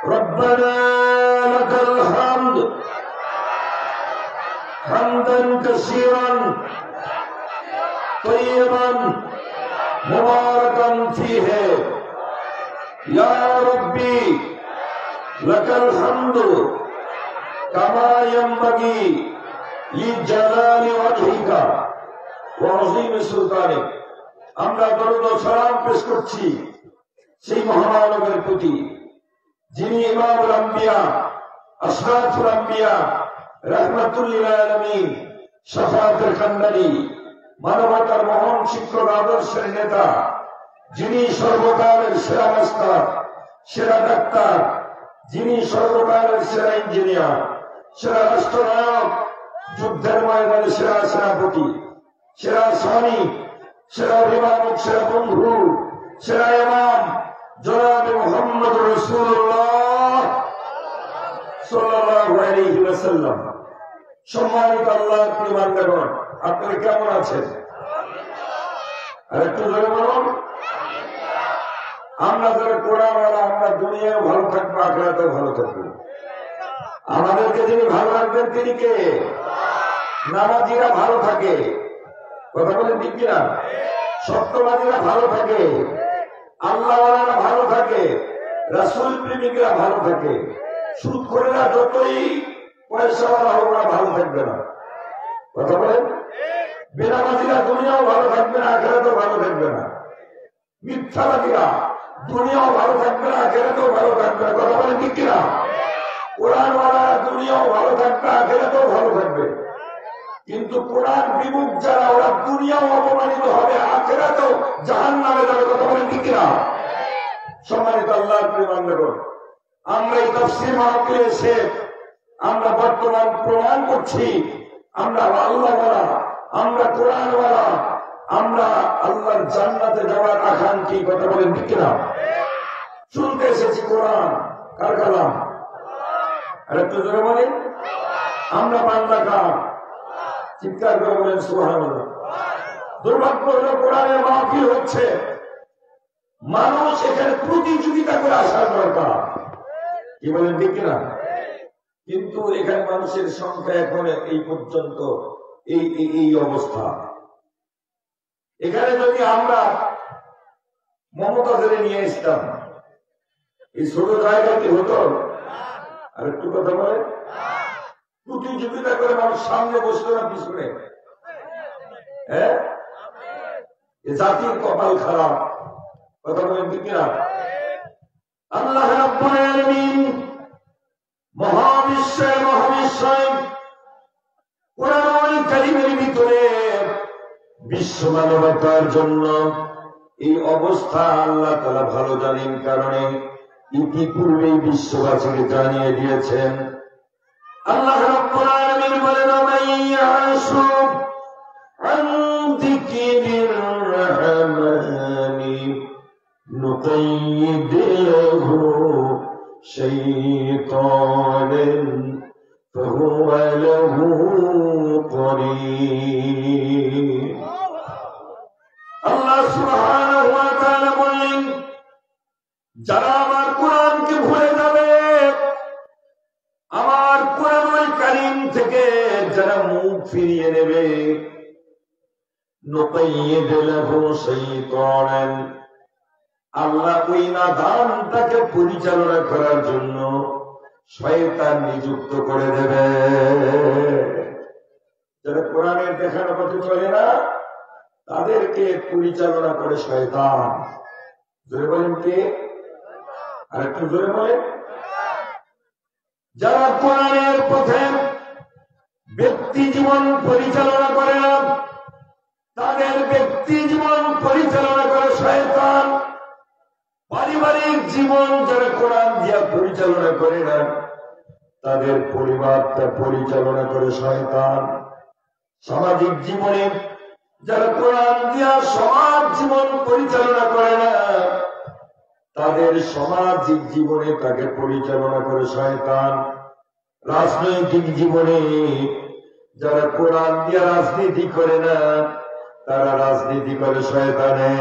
ربنا لك الحمد حمدا كثيرا طيبا مباركا فيه يا ربي لك الحمد كما ينبغي لجلال وجهك وعظيم سلطانك। আমরা দরুদ ও সালাম পেশ করছি সেই মহামানবের প্রতি যিনি ইমামুল আম্বিয়া আশরাফুল আম্বিয়া রাহমাতুল লিল আলামিন শাফাআতের কান্ডারি মানবতার মহান শিক্ষক আদর্শের নেতা, যিনি সর্বকালের সেরা মাস্টার সেরা ডাক্তার, যিনি সর্বকালের সেরা ইঞ্জিনিয়ার সেরা রাষ্ট্রনায়ক, যুদ্ধের ময়দানে সেরা সেনাপতি সেরা স্বামী সেরা অভিভাবক সেরা বন্ধু সেরা ইমাম জনাবে মুহাম্মদ রাসূলুল্লাহ সাল্লাল্লাহু আলাইহি ওয়াসাল্লাম। সম্মানিত আল্লাহর প্রিয় বান্দাগণ, আপনারা কেমন আছেন? আর একটু জোরে বলুন। আমরা যারা কোরআনওয়ালা আমরা দুনিয়ায় ভালো থাকবো, আখিরাতেও ভালো থাকবো। আমাদেরকে যিনি ভালো রাখবেন তিনি কে? নামাজিরা ভালো থাকে, কথা বলেন ঠিক কিনা? সত্যবাদীরা ভালো থাকে, আল্লাহওয়ালারা ভালো থাকে, রাসূল প্রেমিকরা ভালো থাকে। সুদখোরেরা যতই পয়সাওয়ালা হোক না ভালো থাকবে না, কথা বলেন। বেনামাজিরা দুনিয়াও ভালো থাকবে না, আখিরাতেও ভালো থাকবে না। মিথ্যাবাদীরা দুনিয়াও ভালো থাকবে না, আখিরাতেও ভালো থাকবে না, কথা বলেন ঠিক কিনা? কোরআনওয়ালারা দুনিয়াও ভালো থাকবে, আখিরাতেও ভালো থাকবে। কিন্তু কোরআন বিমুখ যারা, ওরা দুনিয়াও অপমানিত হবে, আখিরাতেও জাহান্নামে যাবে, কথা বলেন ঠিক কিনা? সম্মানিত আল্লাহর প্রিয় বান্দাগণ, আমরা এই তাফসীর মাহফিলে এসে আমরা বর্তমান প্রমাণ করছি আমরা আল্লাহওয়ালা, আমরা কোরআনওয়ালা, আমরা আল্লাহর জান্নাতে যাওয়ার আকাঙ্ক্ষী, কথা বলেন ঠিক কিনা? শুনতে এসেছি কোরআন কার কালাম? আর একটু জোরে বলেন। আমরা বান্দা কার? চিৎকার করে বলেন সুবহানাল্লাহ। দুর্ভাগ্য হলো কোরআনের মাহফিল হচ্ছে, মানুষ এখানে প্রতিযোগিতা করে আসার দরকার, কি বলেন ঠিক কিনা? কিন্তু এখানে মানুষের সংখ্যা এখন এই পর্যন্ত এই অবস্থা। এখানে যদি আমরা মমতাজের নিয়ে আসতাম, এই ছোট জায়গাটি হতো। আর একটু কথা বলে, প্রতিযোগিতা করে মানুষ সামনে বসতো না পিছনে? হ্যাঁ, জাতির কপাল খারাপ, কথা বলেন ঠিক কিনা? আল্লাহ রাব্বুল আলামিন মহাবিশ্বের মহাবিশ্বয় কোরআনুল কারীমের ভিতরে বিশ্ব মানবতার জন্য এই অবস্থা আল্লাহ তাআলা ভালো জানেন, কারণে ইতিপূর্বেই বিশ্ববাসীকে জানিয়ে দিয়েছেন। আল্লাহ রাব্বুল আলামিন বলেন, মাইয়াশু আন যিকিরির রাহমানি নুকাইয়িদ লাহু শাইতানান ফাহুয়া লাহু করিন। আল্লাহ সুবহানাহু ওয়া তাআলা বলেন, যারা আমার কোরআনকে ভুলে যাবে, আমার কোরআনুল কারীম থেকে যারা মুখ ফিরিয়ে নেবে, নুকাইয়িদ লাহু শাইতানান, আল্লাহ ওই নাদানটাকে পরিচালনা করার জন্য শয়তান নিযুক্ত করে দেবে। যারা কোরআনের দেখানো পথে চলে না, তাদেরকে পরিচালনা করে শয়তান। জোরে বলেন কে? আর একটু জোরে বলেন। যারা কোরআনের পথে ব্যক্তি জীবন পরিচালনা করে না, তাদের ব্যক্তি জীবন পরিচালনা করে শয়তান। পারিবারিক জীবন যারা কোরআন দিয়া পরিচালনা করে না, তাদের পরিবারটা পরিচালনা করে শয়তান। সামাজিক জীবনে যারা কোরআন দিয়া সমাজ জীবন পরিচালনা করে না, তাদের সামাজিক জীবনে তাকে পরিচালনা করে শয়তান। রাজনৈতিক জীবনে যারা কোরআন দিয়া রাজনীতি করে না, তারা রাজনীতি করে শয়তানে।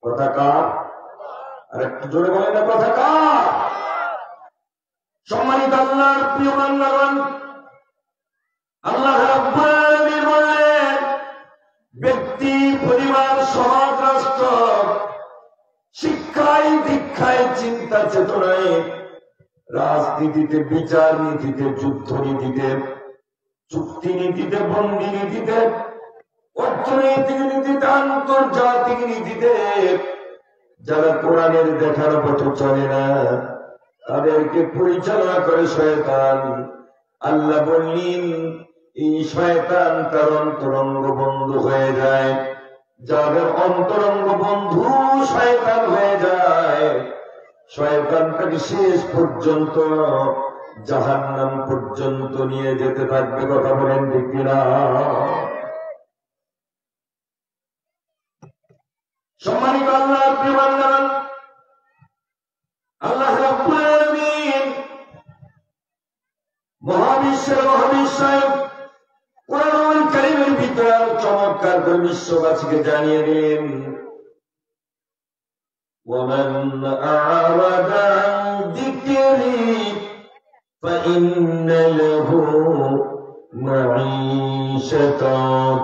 কথা কার? আর একটু জোরে বলেন না কথা কার? সম্মানিত আল্লাহর প্রিয় বান্দাগণ, আল্লাহ রাব্বুল আলামিন বললেন, ব্যক্তি, পরিবার, সমাজ, রাষ্ট্র শিক্ষায়, দীক্ষায়, চিন্তা চেতনায়, রাজনীতিতে, বিচার নীতিতে, যুদ্ধ নীতিতে, চুক্তি নীতিতে, বন্দি নীতিতে, অর্থনৈতিক নীতিতে, আন্তর্জাতিক নীতিতে যারা কোরআনের দেখানো পথে চলে না তাদেরকে পরিচালনা করে শয়তান। আল্লাহ বললেন, এই শয়তান তার অন্তরঙ্গ বন্ধু হয়ে যায়। যাদের অন্তরঙ্গ বন্ধু শয়তান হয়ে যায়, শয়তান তাকে শেষ পর্যন্ত জাহান্নাম পর্যন্ত নিয়ে যেতে থাকবে। কথা বলেন ঠিক কিনা? সম্মানিত আল্লাহর প্রিয় বান্দাগণ, আল্লাহ রাব্বুল আলামিন মহাবিশ্বের মহাবিশ্বয় কোরআনুল কারীমের ভিতরে চমৎকার করে বিশ্ববাসীকে জানিয়ে দিলেন, وَمَنْ أَعْرَضَ عَنْ ذِكْرِي فَإِنَّ لَهُ مَعِيشَةً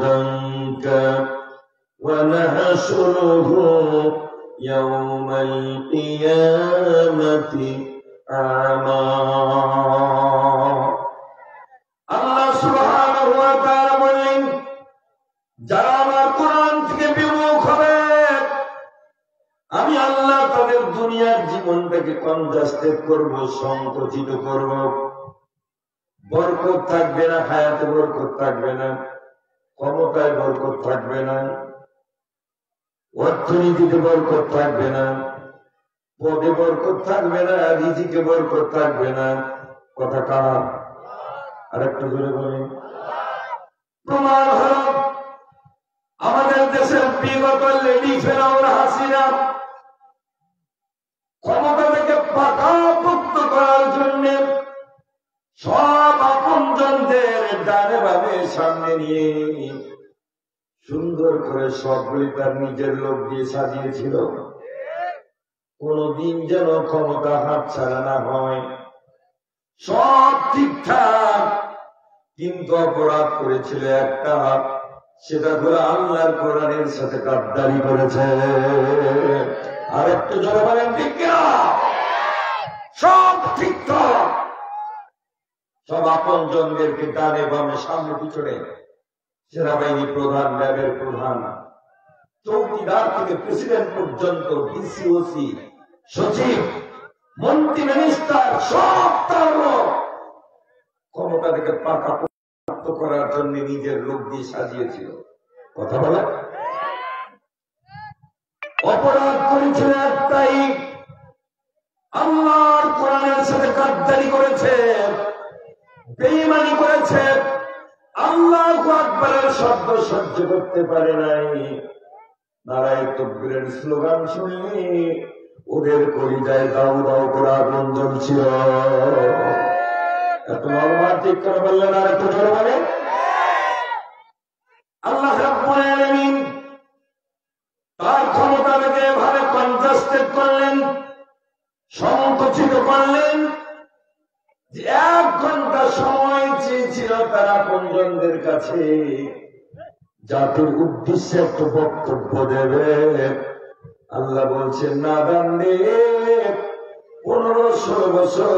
ضَنكًا وَنَحْشُرُهُ يَوْمَ الْقِيَامَةِ أَعْمَى। আল্লাহ সুবহানাহু ওয়া তাআলা বললেন, যারা আমার কোরআন থেকে বিমুখ হবে, আমি আল্লাহ তাদের দুনিয়ার জীবনটাকে কনজাস্টেড করব, সংকুচিত করব। বরকত থাকবে না, হায়াতে বরকত থাকবে না, ক্ষমতায় বরকত থাকবে না, অর্থনীতিতে বরকত থাকবে না, পদে বরকত থাকবে না, রিজিকে বরকত থাকবে না। কথা কার? আর একটু জোরে বলেন। প্রমাণ হল আমাদের দেশের বিগত লেডি ফেরাউন হাসিনা ক্ষমতা থেকে পাকাপোক্ত করার জন্য সব আপনজনদের ডানে বামে সামনে নিয়ে সুন্দর করে সবগুলি তার নিজের লোক দিয়ে সাজিয়েছিল। কোনদিন যেন ক্ষমতা হাতছাড়া না হয়। সব ঠিকঠাক, কিন্তু অপরাধ করেছিল একটা, সেটা করে আল্লাহর কোরআনের সাথে গাদ্দারি করেছে। আর একটু জোরে বলেন ঠিক কিনা? সব ঠিকঠাক, সব আপনজনদেরকে ডানে বামে সামনে পিছনে, সেনাবাহিনী প্রধান, র্যাবের প্রধান, চৌকিদার থেকে প্রেসিডেন্ট পর্যন্ত, ডিসিওসি, সচিব, মন্ত্রী, মিনিস্টার, সব তার ক্ষমতা থেকে পাকাপোক্ত করার জন্য নিজের লোক দিয়ে সাজিয়েছিল। কথা বলে অপরাধ করেছিল একটাই, আল্লাহর কোরআনের সাথে গাদ্দারি করেছে, বেঈমানি করেছে। আল্লাহু আকবারের শব্দ সহ্য করতে পারে নাই। নারায়ে তাকবীরের স্লোগান শুনলে ওদের কলিজায় দাউ দাউ করে আগুন জ্বলছিল। এত নরমাল ঠিক করে বললেন, আর একটু জোরে বলেন। আল্লাহ রাব্বুল আলামিন তার ক্ষমতাকে এভাবে কনজাস্টেড করলেন, সংকুচিত করলেন, যে 1 ঘন্টা সময় চেয়েছিল তারা আপনজনদের কাছে জাতির উদ্দেশ্যে একটু বক্তব্য দেবে। আল্লাহ বলছেন, না দান্ডে 15-16 বছর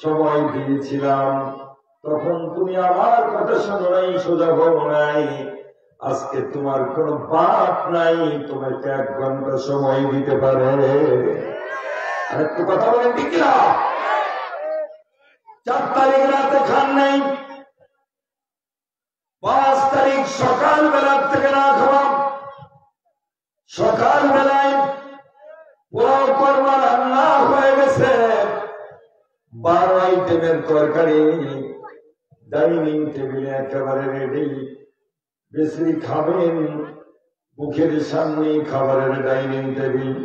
সময় দিয়েছিলাম, তখন তুমি আমার কথা শোনো নাই, সোজা হও নাই। আজকে তোমার কোন বাপ নাই, তোমাকে 1 ঘন্টা সময় দিতে পারে। আর একটু কথা বলেন ঠিক না? 4 তারিখ রাতে খান নাই, 5 তারিখ সকাল বেলার থেকে না খাওয়া, সকাল বেলায় পোলাও কর্মা রান্না হয়ে গেছে, 12 আইটেমের তরকারি ডাইনিং টেবিলে একেবারে রেডি। বেশি খাবেন, মুখের সামনে খাবারের ডাইনিং টেবিল।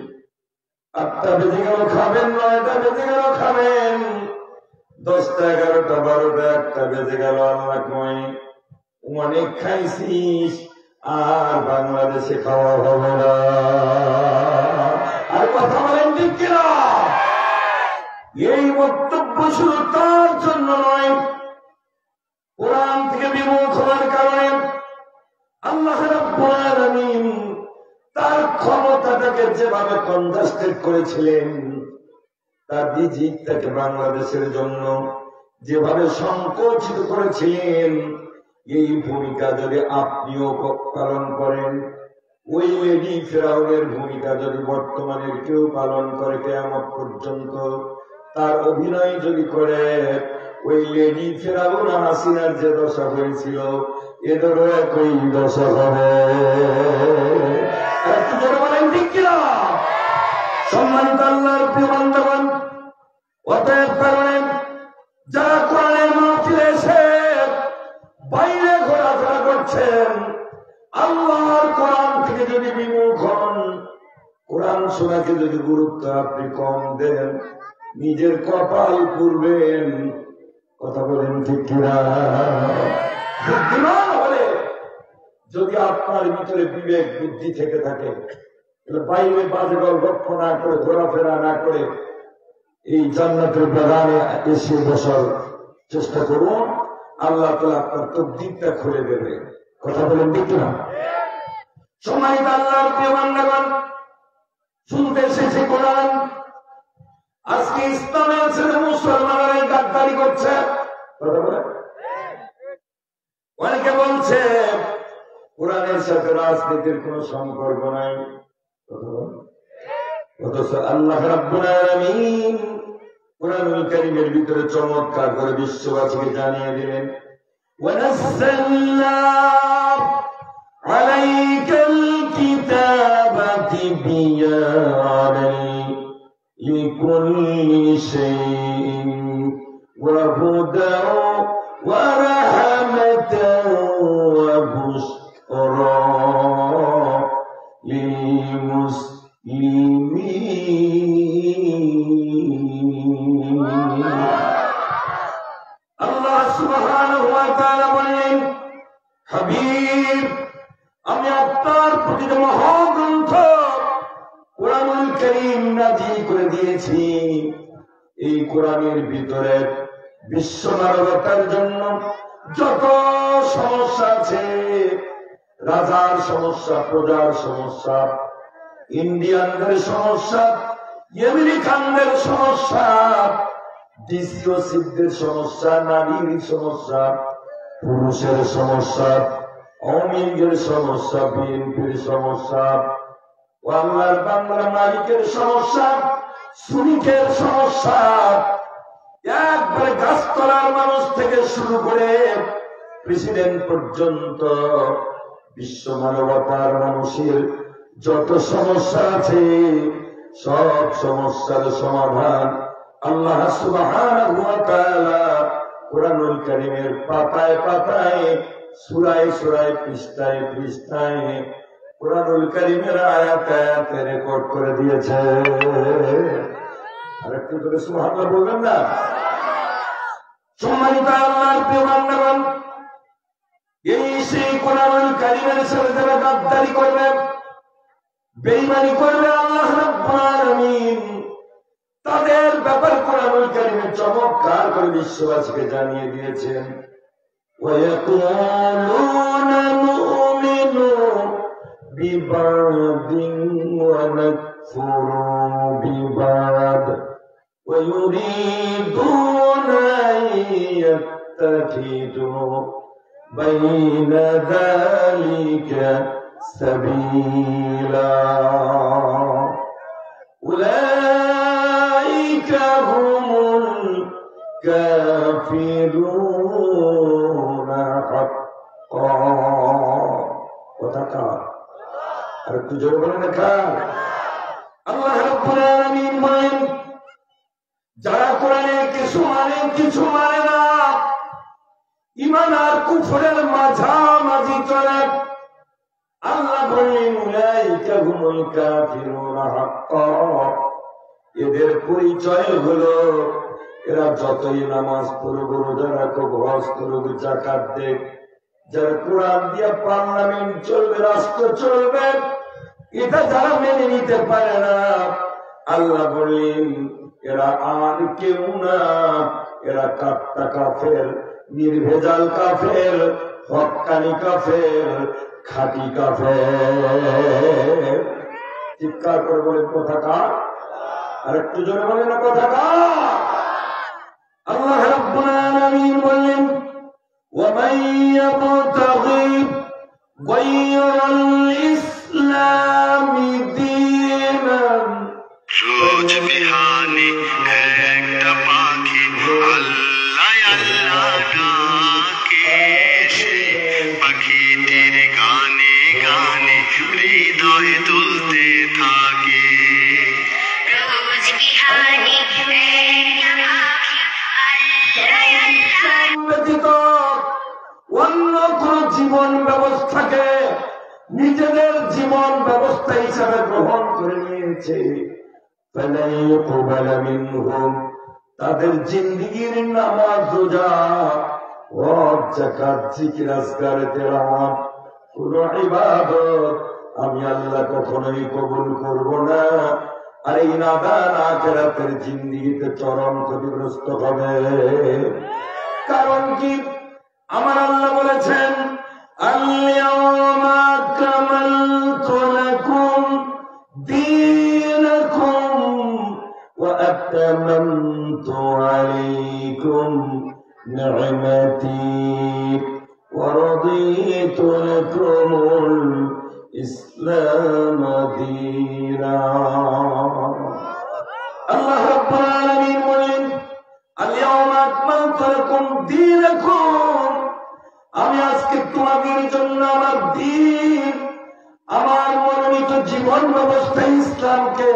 8টা বেজে গেল খাবেন, 9টা বেজে গেল খাবেন, 10টা, 11টা, 12টা, 1টা বেজে গেল। আল্লাহ কয়, অনেক খাইছিস, আর বাংলাদেশে খাওয়া হবে না। আর কথা বলেন এই বক্তব্য শুধু তার জন্য নয়, কোরআন থেকে বিমুখ হওয়ার কারণে আল্লাহ রাব্বুল আলামিন তার ক্ষমতাটাকে যেভাবে কনজাস্টেড করেছিলেন, তার বিজিতটাকে বাংলাদেশের জন্য যেভাবে সংকোচিত করেছিলেন, এই ভূমিকা যদি আপনিও পালন করেন, ওই লেডি ফেরাউনের ভূমিকা যদি বর্তমানের কেউ পালন করে কিয়ামত পর্যন্ত, তার অভিনয় যদি করে, ওই লেডি ফেরাউন হাসিনার যে দশা হয়েছিল এদেরও একই দশা হবে। বলেন ঠিক কিনা? সম্মানিত আল্লাহর প্রিয় বান্দাগণ, অতএব কারণে যারা কোরআনের মাহফিলে এসে বাইরে ঘোরাফেরা করছেন, আল্লাহর কোরআন থেকে যদি বিমুখ হন, কোরআন শোনাকে যদি গুরুত্ব আপনি কম দেন, নিজের কপাল পুড়বেন। কথা বলেন ঠিক কিনা? বুদ্ধিমান হলে যদি আপনার ভিতরে বিবেক বুদ্ধি থেকে থাকে, বাইরে বাজে গল্প না করে, ঘোরাফেরা না করে এই জান্নাতের বাগানে এসে বসার চেষ্টা করুন। আল্লাহ তাআলা আপনার তকদীরটা খুলে দেবে। কথা বলেন ঠিক কিনা? সম্মানিত আল্লাহর প্রিয় বান্দাগণ, শুনতে এসেছে কোরআন। আজকে ইসলামের ছেলে মুসলমানরা গাদ্দারি করছে। অনেকে বলছে কোরআনের সাথে রাজনীতির কোন সম্পর্ক নাই। অথচ আল্লাহ রাব্বুল আলামিন কোরআনুল কারীমের ভিতরে চমৎকার করে বিশ্ববাসীকে জানিয়ে দিলেন, ওয়ানাজ্জালনা আলাইকাল কিতাবা তিবয়ানান লিকুল্লি শাইইন ওয়া হুদান ওয়া রাহমাতান ওয়া বুশরা লিল মুসলিমিন। আল্লাহ সুবহানাহু ওয়া তাআলা বলেন, হাবিব, আমি আপনার প্রতি মহাগ্রন্থ কোরআনুল কারীম নাযিল করে দিয়েছি। এই কোরআনের ভিতরে বিশ্ব মানবতার জন্য যত সমস্যা আছে, রাজার সমস্যা, প্রজার সমস্যা, ইন্ডিয়ানদের সমস্যা, আমেরিকানদের সমস্যা, ডিসিও সিদ্ধের সমস্যা, নারীর সমস্যা, পুরুষের সমস্যা, আওয়ামী লীগের সমস্যা, বিএনপির সমস্যা, আল্লাহর বাংলা মালিকের সমস্যা, শ্রমিকের সমস্যা, একবারে গাছতলার মানুষ থেকে শুরু করে প্রেসিডেন্ট পর্যন্ত বিশ্ব মানবতার মানুষের যত সমস্যা আছে, সব সমস্যার সমাধান আল্লাহ সুবহানাহু ওয়া তাআলা কোরআনুল কারীমের পাতায় পাতায়, সূরায় সূরায়, পৃষ্ঠায় পৃষ্ঠায় কোরআনুল কারীমের আয়াতে আয়াতে রেকর্ড করে দিয়েছে। আর একটু করে সুবহানাল্লাহ বলবেন না? সম্মানিত আল্লাহর প্রিয় বান্দাগণ, এই সেই কোরআনুল কারীমের সাথে যারা গাদ্দারি করবে, বেঈমানি করবে, আল্লাহ রাব্বুল আলামিন তাদের ব্যাপার কোরআনুল কারীমে চমৎকার করে বিশ্ববাসীকে জানিয়ে দিয়েছেন। وَيَقُولُونَ نُؤْمِنُ بِبَعْضٍ وَنَكْفُرُ بِبَعْضٍ وَيُرِيدُونَ أَن يَتَّخِذُوا بَيْنَ ذَلِكَ سَبِيلًا أُولَئِكَ هُمُ الْكَافِرُونَ حَقًّا। কথা আর একটু জোরে বলেন না কার? আল্লাহ রাব্বুল আলামিন বলেন, যারা কোরআনে কিছু মানে কিছু মানে না, ঈমান আর কুফরের মাঝামাঝি চলে, আল্লাহ বলেন উলাইকা হুমুল কাফিরুনা হাক্কা। এদের পরিচয় হলো এরা যতই নামাজ পড়ুক, রোজা রাখুক, হজ করুক, যাকাত দেখ, যারা কোরআন দিয়ে পার্লামেন্ট চলবে, রাষ্ট্র চলবে, এটা যারা মেনে নিতে পারে না, আল্লাহ বলেন এরা আর কেউ না, এরা কাট্টা কাফের, নির্ভেজাল কাফের, হক্কানি কাফের, খাঁটি কাফের। চিৎকার করে বলেন কথা কার? আর একটু জোরে বলেন না কথা কার? আল্লাহ রাব্বুল আলামিন বললেন ومن يبتغي غير الإسلام دينا রোজ বিহানে একটা পাখি আল্লাহ আল্লাহ ডাকে, পাখিটির গানে গানে হৃদয় তুলতে থাকে। রোজ বিহানে একটা পাখি আল্লাহ আল্লাহ ব্যতীত অন্য কোন জীবন ব্যবস্থাকে নিজেদের জীবন ব্যবস্থা হিসাবে গ্রহণ করে নিয়েছে, তাদের জিন্দিগির নামাজ রোজা হজ যাকাত জিকির আজকার তেলাওয়াত কোন ইবাদত আমি আল্লাহ কখনোই কবুল করব না। আর এই নাদান আখিরাতের জিন্দিগিতে চরম ক্ষতিগ্রস্ত হবে। কারণ কি? আমার আল্লাহ বলেছেন আল-ইয়াওমা আকমালতু লাকুম দীনাকুম ওয়া আতামামতু আলাইকুম নি'মাতি ওয়া রাদিতু লাকুমুল ইসলাম দীনা। আল্লাহ রাব্বুল আলামিন বলেন আল-ইয়াওমা আকমালতু লাকুম দীনাকুম, আমি আজকে তোমাদের জন্য আমার দ্বীন, আমার মনোনীত জীবন ব্যবস্থা ইসলামকে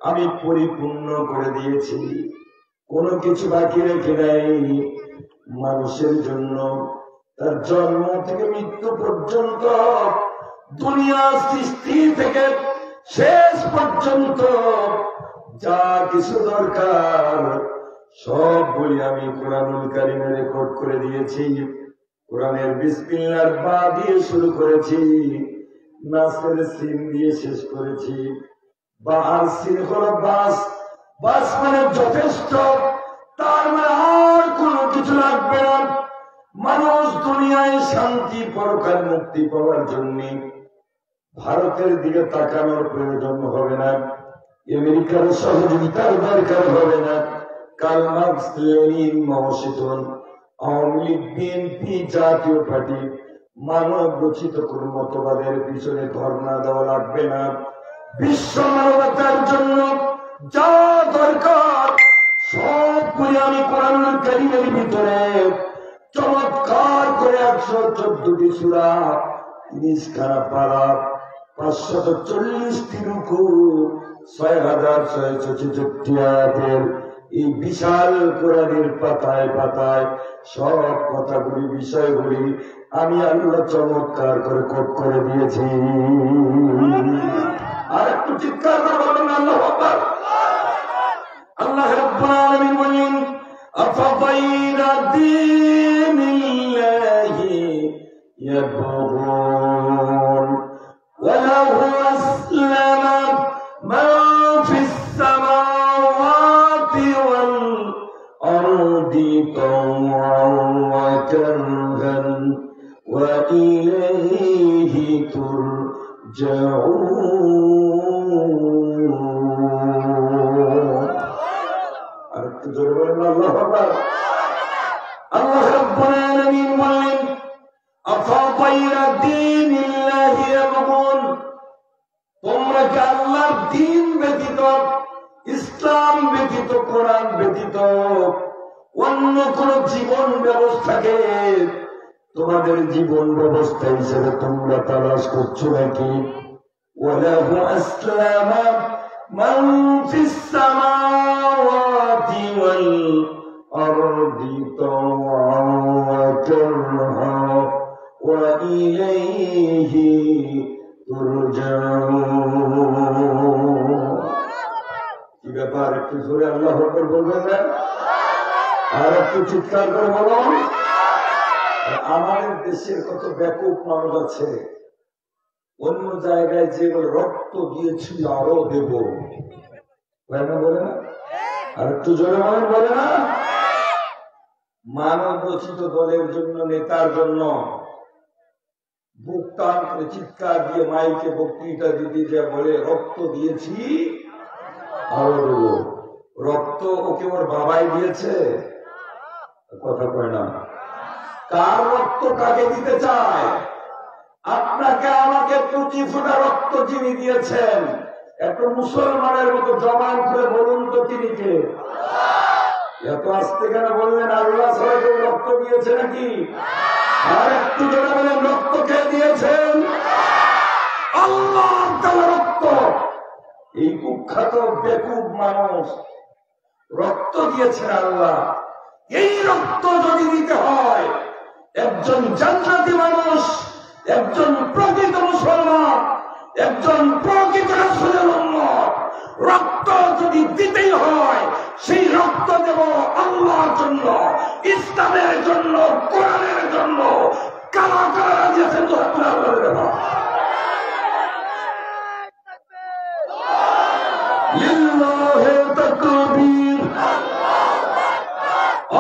আমি পরিপূর্ণ করে দিয়েছি, কোনো কিছু বাকি রেখে নাই। মানুষের জন্য তার জন্ম থেকে মৃত্যু পর্যন্ত, দুনিয়া সৃষ্টি থেকে শেষ পর্যন্ত যা কিছু দরকার সব বই আমি কোরআনুল কারীমে রেকর্ড করে দিয়েছি। কোরআনের বিসমিল্লাহর বা দিয়ে শুরু করেছি, নাসের সিন দিয়ে শেষ করেছি। বা আর সিন হলো বাস, বাস মানে যথেষ্ট, তার মানে আর কোনো কিছু লাগবে না। মানুষ দুনিয়ায় শান্তি পরকাল মুক্তি পাওয়ার জন্য ভারতের দিকে তাকানোর প্রয়োজন হবে না, আমেরিকার সহযোগিতার দরকার হবে না। কার্ল মার্কস, লেনিন, মাও সেতুং, আওয়ামী লীগ, বিএনপি, জাতীয় পার্টি, মানব রচিত কোন মতবাদের পিছনে ধর্ণা দেওয়া লাগবে না। বিশ্ব মানবতার জন্য যা দরকার সবগুলি আমি কোরআনুল কারীমের ভিতরে চমৎকার করে 114টি সূরা, 30খানা পারা, 540টি রুকু, 6666 আয়াতের এই বিশাল কোরআনের পাতায় পাতায় সব কথাগুলি, বিষয়গুলি আমি আল্লাহ চমৎকার করে কোট করে দিয়েছি। আর একটু চিৎকার করে বলেন আল্লাহু আকবার। আল্লাহ রাব্বুল আলামিন বলেন আফাগায়রা দীনিল্লাহি ইয়াবগুন ওয়া লাহু আসলামা মান ফিস সামাওয়াতি ওয়াল আরদি তাওআন ওয়া কারহান ওয়া ইলাইহি তুরজাউন। আর একটু জোরে বলেন আল্লাহু আকবার। আল্লাহ রাব্বুল আলামিন বলেন আফাগায়রা দীনিল্লাহি ইয়াবগুন, তোমরা কি আল্লাহর দ্বীন ব্যতীত, ইসলাম ব্যতীত, কোরআন ব্যতীত অন্য কোন জীবন ব্যবস্থাকে তোমাদের জীবন ব্যবস্থা হিসেবে তোমরা তালাশ করছো নাকি? ওয়ালাহু আসলামা মান ফিস সামাওয়াতি ওয়াল আরদি তাওআন ওয়া কারহান ওয়া ইলাইহি তুরজাউন। কি ব্যাপার? একটু জোরে আল্লাহু আকবার বলবেন না? আর একটু চিৎকার করে বলুন। আমাদের দেশের কত ব্যাপক মানুষ আছে, অন্য জায়গায় যে রক্ত দিয়েছিল আরো দেব, বলে না? আর একটু জোরে মানুষ বলে না, মানব রচিত দলের জন্য, নেতার জন্য বুক টান করে চিৎকার দিয়ে মাইকে বক্তৃতা দিতে যা বলে রক্ত দিয়েছি, আরো দেব রক্ত। ওকে ওর বাবাই দিয়েছে, কথা কয় না। কার রক্ত কাকে দিতে চায়? আপনাকে আমাকে 25 ফোঁটা রক্ত যিনি দিয়েছেন, একটা মুসলমানের মতো জবান করে বলুন তো তিনি কে? এত আসতে কেন বললেন? আল্লাহ ছাড়া কেউ রক্ত দিয়েছে নাকি? আর একটু জোরে বলেন, রক্ত কে দিয়েছেন? আল্লাহ তাআলা রক্ত। এই কুখ্যাত বেকুব মানুষ রক্ত দিয়েছেন আল্লাহ। এই রক্ত যদি দিতে হয় একজন জান্নাতি মানুষ, একজন প্রকৃত মুসলমান, একজন প্রকৃত রাসূলের উম্মত, রক্ত যদি দিতেই হয় সেই রক্ত দেব আল্লাহর জন্য, ইসলামের জন্য, কোরআনের জন্য। কারা কারা রাজি আছেন তো আল্লাহ দেব? লিল্লাহি তাকবীর।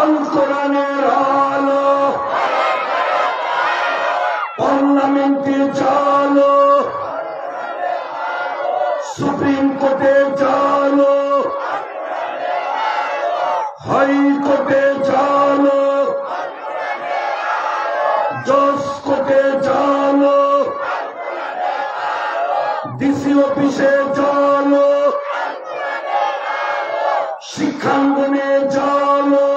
আল কোরআনের আলো পার্লামেন্টে চালো, সুপ্রিম কোর্টে চালো, হাইকোর্টে চালো, জজ কোর্টে চালো, ডিসি অফিসে চালো, শিক্ষাঙ্গনে চালো,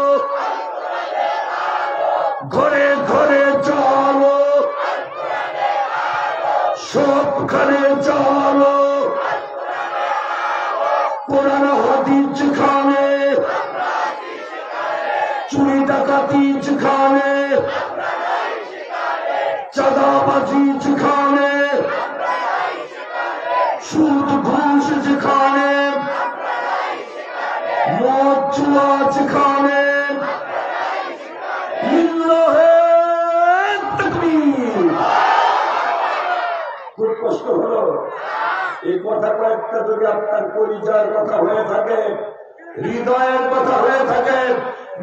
ঘরে ঘরে চালো, সবখানে চালো, কোরআন হাদিস যেখানে, চুরি ডাকাতি যেখানে, চাঁদাবাজি যেখানে, সুদ ঘুষ যেখানে, মদ জুয়া যেখানে, লিল্লাহি তাকবীর। খুব কষ্ট হলো এই কথা কয়েকটা যদি আপনার পরিচয়ের কথা হয়ে থাকে, হৃদয়ের কথা হয়ে থাকে,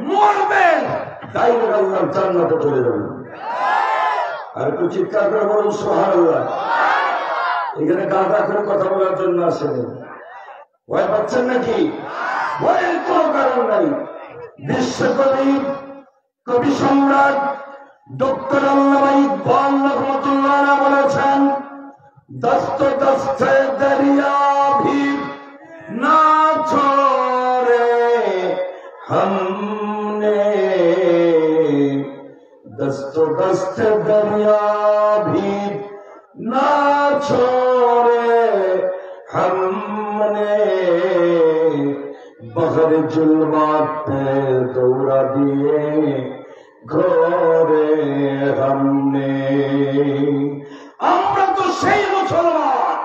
মরবেন তাই আল্লাহর জান্নাতে চলে যাবেন। আর একটু চিৎকার করে বলুন সুবহানাল্লাহ। এখানে গাঁদা করে কথা বলার জন্য আসেন, ভয় পাচ্ছেন নাকি? ভয়ের কোন কারণ নাই। বিশ্বকবি, কবি সম্রাট ডক্টর আল্লামা ইকবাল রহমাতুল্লাহ বলেছেন, দস্ত দস্তে দরিয়া ভি না ছোড়ে हमने, दस्त दस्त दरिया भी ना छोड़े हमने, बहर जुल्मात पे दौड़ा दिए घोरे हमने। আমরা তো সেই মুসলমান,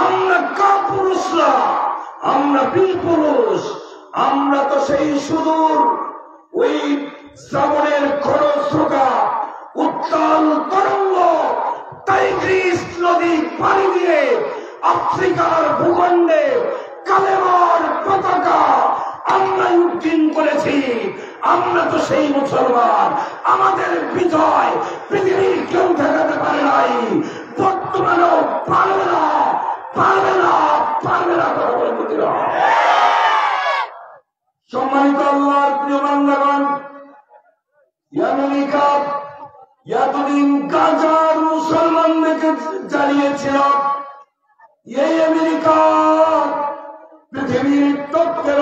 আমরা কাপুরুষরা, আমরা বীর পুরুষ, আমরা তো সেই সুদূর ওই শ্রাবণের খরস্রোতা উত্তাল তরঙ্গ টাইগ্রিস নদী পাড়ি দিয়ে আফ্রিকার ভূখণ্ডে কালেমার পতাকা আমরা উড্ডীন করেছি। আমরা তো সেই মুসলমান, আমাদের বিজয় পৃথিবীর কেউ ঠেকাতে পারে নাই, বর্তমানেও পারবে না, পারবে না, পারবে না, কথা বলে বুঝিল। সম্মানিত আল্লাহর প্রিয় বান্দাগণ, আমেরিকা এতদিন গাজার মুসলমানদেরকে জ্বালিয়েছিল। এই আমেরিকা পৃথিবীর টপের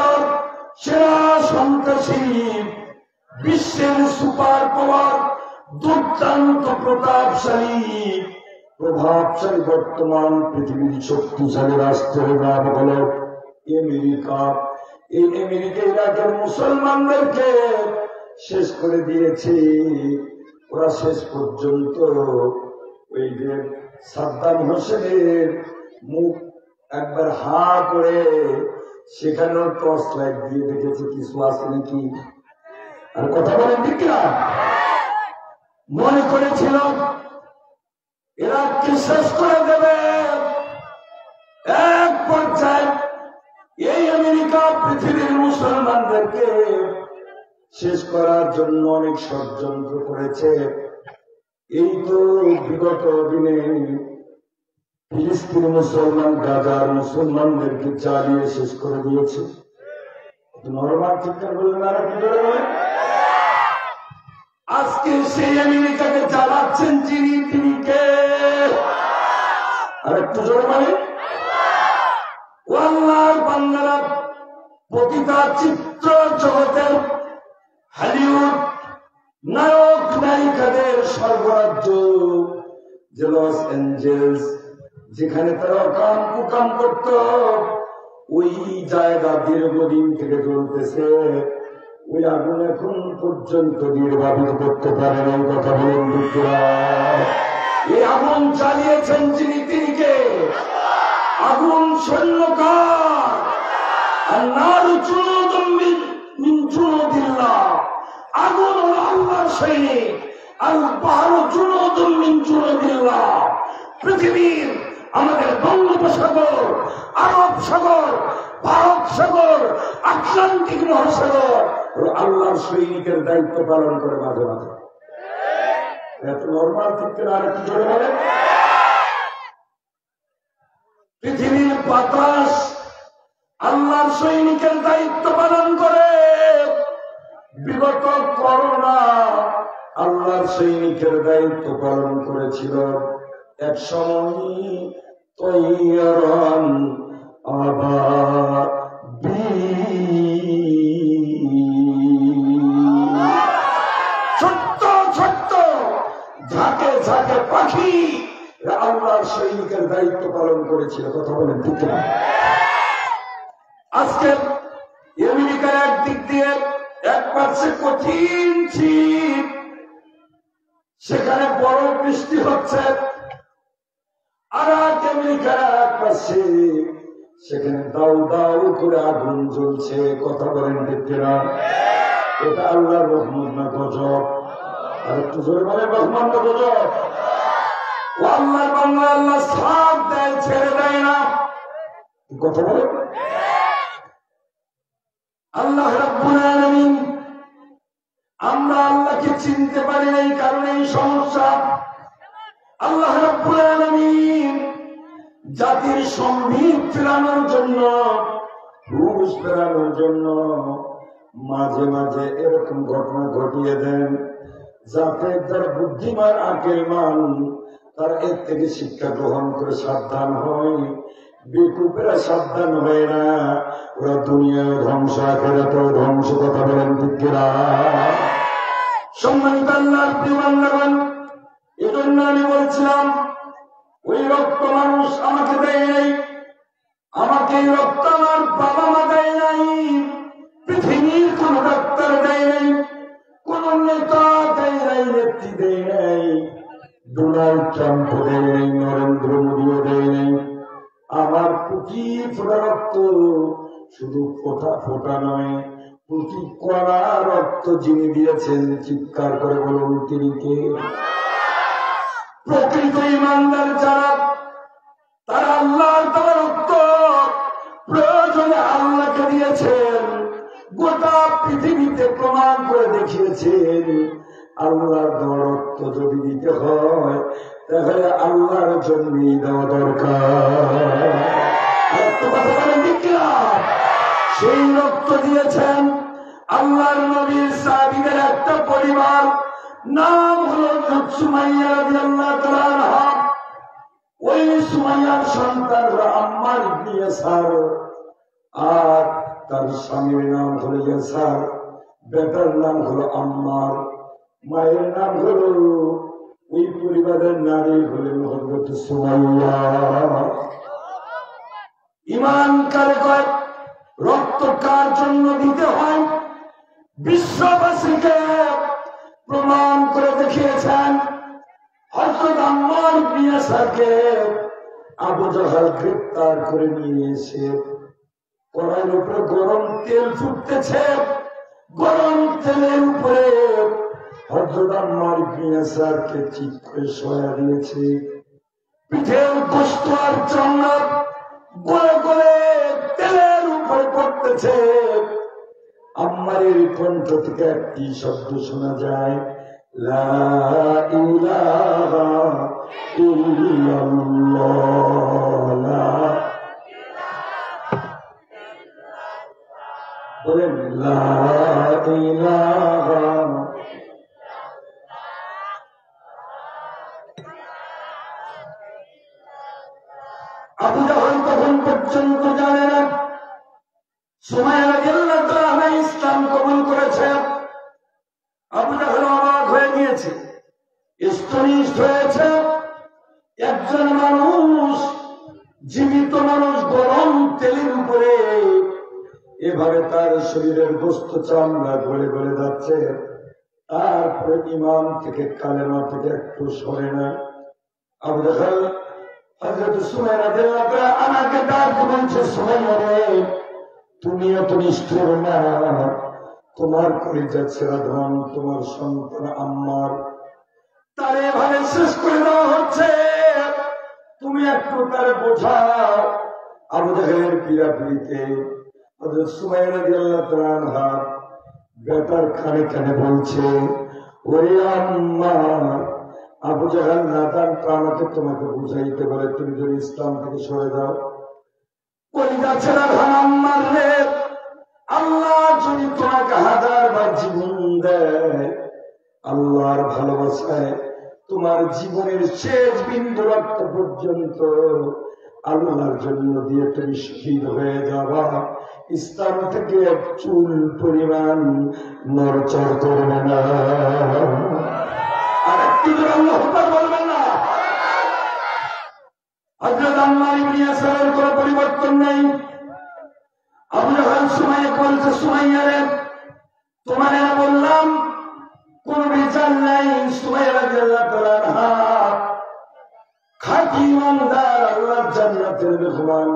সেরা সন্ত্রাসী, বিশ্বের সুপার পাওয়ার, দুর্দান্ত প্রতাপশালী, প্রভাবশালী বর্তমান পৃথিবীর শক্তিশালী রাষ্ট্রের নাম হল আমেরিকা। এই আমেরিকা ইরাকের মুসলমানদেরকে শেষ করে দিয়েছে। ওরা শেষ পর্যন্ত ওই যে সাদ্দাম হোসেনের মুখ একবার হা করে সেখানেও টর্চ লাইট দিয়ে দেখেছে কিছু আছে নাকি। আর কথা বলেন ঠিক না? মনে করেছিল ইরাককে শেষ করে দেবে। এক পর্যায়ে এই আমেরিকা পৃথিবীর মুসলমানদেরকে শেষ করার জন্য অনেক ষড়যন্ত্র করেছে। এই তো বিগত দিনে ফিলিস্তিন মুসলমান গাজার মুসলমানদেরকে চালিয়ে শেষ করে দিয়েছে। নরমাল চিৎকার বললেন আর কি করে বলেন? আজকে সেই আমেরিকাকে চালাচ্ছেন তিনি কে? আর একটু জোরে মানে ও আল্লাহর বান্দারা, প্রতিটা চিত্র জগতের হলিউড নায়ক নায়িকাদের স্বর্গরাজ্য যে লস অ্যাঞ্জেলস, যেখানে তারা কাম কুকাম করত, ওই জায়গা দীর্ঘদিন থেকে চলতেছে। ওই আগুন এখন পর্যন্ত নির্বাপিত করতে পারে না। কথা বলেন দুঃখরা, এই আগুন চালিয়েছেন তিনি কে? আগুন সৈন্যকার আর নারু জুনুদুম মিন জুনুদিল্লাহ। আগুন হলো আল্লাহর সৈনিক, আর পাহাড় জুনুদুম মিন জুনুদিল্লাহ। পৃথিবীর আমাদের বঙ্গোপসাগর, আরব সাগর, ভারত সাগর, আটলান্টিক মহাসাগর আল্লাহর সৈনিকের দায়িত্ব পালন করে মাঝে মাঝে। এত নর্মাল থেকে আর কি করে বলে? পৃথিবীর বাতাস আল্লাহর সৈনিকের দায়িত্ব পালন করে। বিগত করোনা আল্লাহর সৈনিকের দায়িত্ব পালন করেছিল। এক সময় তৈয়ারান ছোট্ট ছোট্ট ঝাঁকে ঝাঁকে পাখি আল্লাহর সৈনিকের দায়িত্ব পালন করেছিল। কথা বলেন ঠিক না? আজকে আমেরিকার একদিক দিয়ে এক পাশে কঠিন শীত, সেখানে বড় বৃষ্টি হচ্ছে, আর এক আমেরিকার এক পাশে সেখানে দাউ দাউ করে আগুন জ্বলছে। কথা বলেন ঠিক না? এটা আল্লাহর রহমত না গজব? আর একটু জোরে বলে রহমান না গজব? ও আল্লাহর বাংলা, আল্লাহ সাথ দেয়, ছেড়ে দেয় না। কথা বলে আল্লাহ রাব্বুল আলামিন। আমরা আল্লাহকে চিনতে পারি না, এই কারণে এই সমস্যা। আল্লাহ রাব্বুল আলামিন জাতির সম্বিত ফেরানোর জন্য, হুঁশ ফেরানোর জন্য মাঝে মাঝে এরকম ঘটনা ঘটিয়ে দেন, যাতে তার বুদ্ধিমান আকেলমান তার এর থেকে শিক্ষা গ্রহণ করে সাবধান হয়। বেকুপেরা সাবধান হয় না, ওরা দুনিয়ায় ধ্বংস, আখিরাতেও ধ্বংস। কথা বলেন ঠিক না? সম্মানিত আল্লাহর প্রিয় বান্দাগণ, এজন্য আমি বলছিলাম ওই রক্ত মানুষ আমাকে দেয় নাই, আমাকে এই রক্ত আমার বাবা মা দেয় নাই, পৃথিবীর কোন ডাক্তার দেয় নাই, কোন নেতা দেয় নাই, নেত্রী দেয় নাই, ডোনাল্ড ট্রাম্প দেয় নাই, নরেন্দ্র মোদীও দেয় নাই। আমার প্রতি ফোটা রক্ত, শুধু ফোটা ফোটা নয়, প্রতি কণা রক্ত যিনি দিয়েছেন, চিৎকার করে বলুন তিনি কে? প্রকৃত ইমানদার যারা, তারা আল্লাহর দেওয়া রক্ত প্রয়োজনে আল্লাহকে দিয়েছেন। গোটা পৃথিবীতে প্রমাণ করে দেখিয়েছেন, আল্লাহর দেওয়া রক্ত যদি দিতে হয় তাহলে আল্লাহর জন্যই দেওয়া দরকার। সেই রক্ত দিয়েছেন আল্লাহর নবীর সাহাবীদের একটা পরিবার, নাম হলো সুমাইয়া রাদিয়াল্লাহু তাআলা আনহা। ওই সুমাইয়ার সন্তানরা আম্মার ইবনে ইয়াসার, আর তার স্বামীর নাম হলো ইয়াসার, বেটার নাম হলো আম্মার, মায়ের নাম হলো, ওই পরিবারের নারী হলেন হযরত সুমাইয়া। ঈমান কার কয় রক্ত কার জন্য দিতে হয়, বিশ্ববাসীকে প্রমাণ করে দেখিয়েছেন। হযরত আম্মার ইবনে ইয়াসারকে আবু জাহল গ্রেফতার করে নিয়ে এসে কড়াইয়ের উপরে গরম তেল ফুটতেছে, গরম তেলের উপরে হযরত আম্মার ইবনে ইয়াসারকে চিৎ করে শোয়া দিয়েছে। পিঠের গোশত আর চামড়া গলে গলে তেলের উপরে আম্মারের কণ্ঠ থেকে একটি শব্দ শোনা যায়, লা ইলাহা ইল্লাল্লাহ। বলেন লা ইলাহা। আবু জাহল তখন পর্যন্ত জানে না সুমাইয়া রাদিয়াল্লাহু তাআলা ইসলাম কবুল করেছে। আবু জাহল অবাক হয়ে গিয়েছে, স্তনিষ্ঠ হয়েছে। একজন মানুষ, জীবিত মানুষ গরম তেলের উপরে এভাবে তার শরীরের গোস্ত চামড়া গলে গলে যাচ্ছে, তারপরে ইমান থেকে কালেমা থেকে একটু সরে না। আবু জাহল হযরত সুমাইয়া রাদিয়াল্লাহু তাআলা আমাকে ডাক বলছে, সুমাইয়া রে, তুমি এত নিষ্ঠুর না, তোমার কলিজা ছেড়া ধন তোমার সন্তান আম্মার, তারে এভাবে শেষ করে দেওয়া হচ্ছে, তুমি একটু তার বোঝাও। আবু জাহলের পীড়াপিড়িতে হযরত সুমাইয়া রাদিয়াল্লাহু তাআলা আনহা বেটার কানে কানে বলছে, ওরে আম্মার, আবু জাহল নাদান তো আমাকে তোমাকে বুঝাইতে পারে, তুমি যদি ইসলাম থেকে সরে দাও। কলিজা ছেড়া ধন আম্মার রে, আল্লাহ যদি তোমাকে 1000 বার জীবন দেয়, আল্লাহর ভালোবাসায় তোমার জীবনের শেষ বিন্দু রক্ত পর্যন্ত আল্লাহর জন্য দিয়ে তুমি শহীদ হয়ে যাবা, ইসলাম থেকে এক চুল পরিমাণ নড়চড় করবে না। আর একটু জোরে আল্লাহু আকবার বলবেন না? হযরত আম্মার ইবনে ইয়াসিরের কোনো পরিবর্তন নেই। আবু জাহল সুমাইয়া বলছে, সুমাইয়া রে, তোমার বললাম কোন বিচার নাই। সুমাইয়া রাদিয়াল্লাহু তাআলা আনহা খাঁটি ইমানদার, আল্লাহর জান্নাতের মেহমান,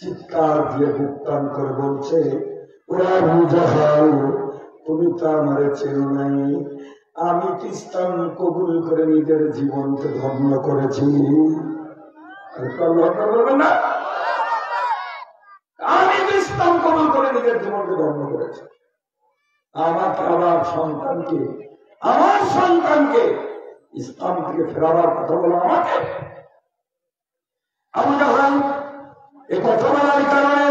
চিৎকার দিয়ে বুকটান করে বলছে, ওরে আবু জাহল, তুমি তো আমারে চেনো নাই, আমি ইসলাম কবুল করে নিজের জীবনকে ধন্য করেছি। না, আমি ইসলাম কবুল করে নিজের জীবনকে ধন্য করেছি। আমাকে আমার সন্তানকে ইসলাম থেকে ফেরাবার কথা বলো আমাকে। আবু জাহল এই কথা বলার কারণে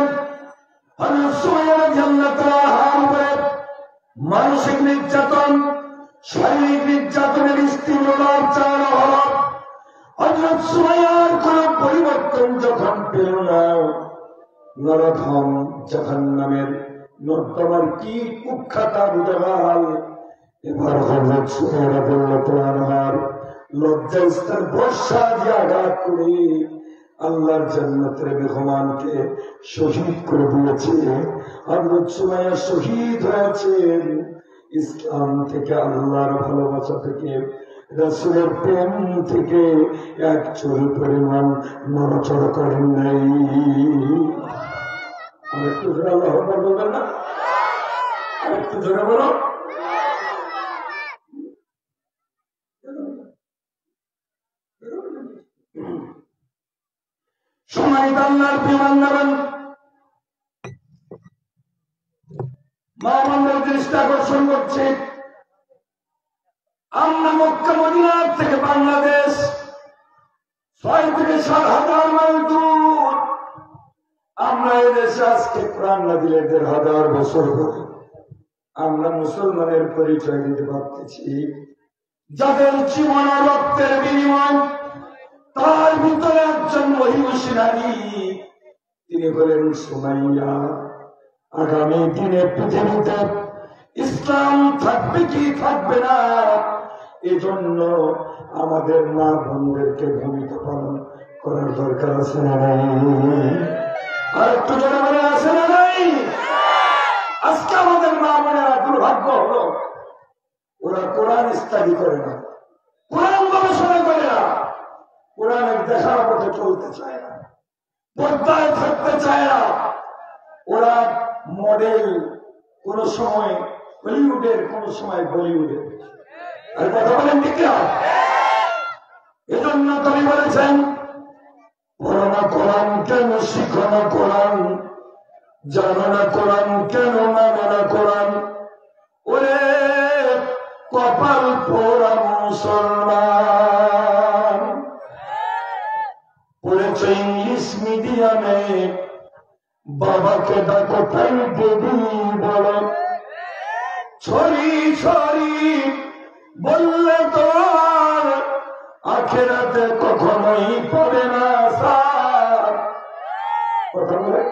হযরত সুমাইয়া রাদিয়াল্লাহু তাআলার উপরে মানসিক নির্যাতন, শারীরিক নির্যাতনের তীব্র চালানো হল। হযরত সুমাইয়ার কোন পরিবর্তন যখন পেল না, নরধম জাহান্নামের নর্দমার কি কুখ্যাত আবু জাহল এবার হযরত সুমাইয়া রাদিয়াল্লাহু তাআলা আনহার লজ্জাস্থান বর্ষা দিয়ে আঘাত করে আল্লাহর জান্নাতের মেহমানকে শহীদ করে দিয়েছে। হযরত সুমাইয়া শহীদ হয়েছেন ইসলাম থেকে, আল্লাহর ভালোবাসা থেকে, রাসূলের প্রেম থেকে এক চুল পরিমাণ নড়চড় করেন নাই। আরেকটু জোরে আল্লাহু আকবার বলবেন না? আরেকটু জোরে বলো। সম্মানিত আল্লাহর প্রিয় বান্দাগণ, মা বোনদের দৃষ্টি আকর্ষণ করছে, আমরা মক্কা মদিনার থেকে বাংলাদেশ 6 থেকে 7,000 মাইল দূর, আমরা এদেশে আজকে কোরআন নাযিলের 1,500 বছর পরে আমরা মুসলমানের পরিচয় দিতে পারতেছি। যাদের জীবন ও রক্তের বিনিময়, তার ভিতরে একজন মহিষী নারী, তিনি হলেন সুমাইয়া। আগামী দিনে পৃথিবীতে ইসলাম থাকবে কি থাকবে না, এজন্য আমাদের মা বোনদেরকে ভূমিকা পালন করার দরকার আছে না নাই? আর একটু জোরে বলে আছে না নাই? আজকে আমাদের মা বোনেরা দুর্ভাগ্য হলো, ওরা কোরআন স্টাডি করে না, কোরআন গবেষণা করে না, কোরআনের দেখার পথে চলতে চায় না, পর্দায় থাকতে চায় না। ওরা মডেল, কোন সময় হলিউডের, কোন সময় বলিউডের। আর কথা বলেন ঠিক না? এজন্য তুমি বলেছেন, পড়ো না কোরআন কেন, শিখো না কোরআন, জানো না কোরআন, কেন মানে না কোরআন? ওরে কপাল পোড়া মুসলমান, পড়েছ ইংলিশ মিডিয়ামে, বাবাকে ডাকো তাই দেবী বলো, ছড়ি ছড়ি বললে তো আখেরাতে কখনোই পড়ে না স্যার। কথা বলে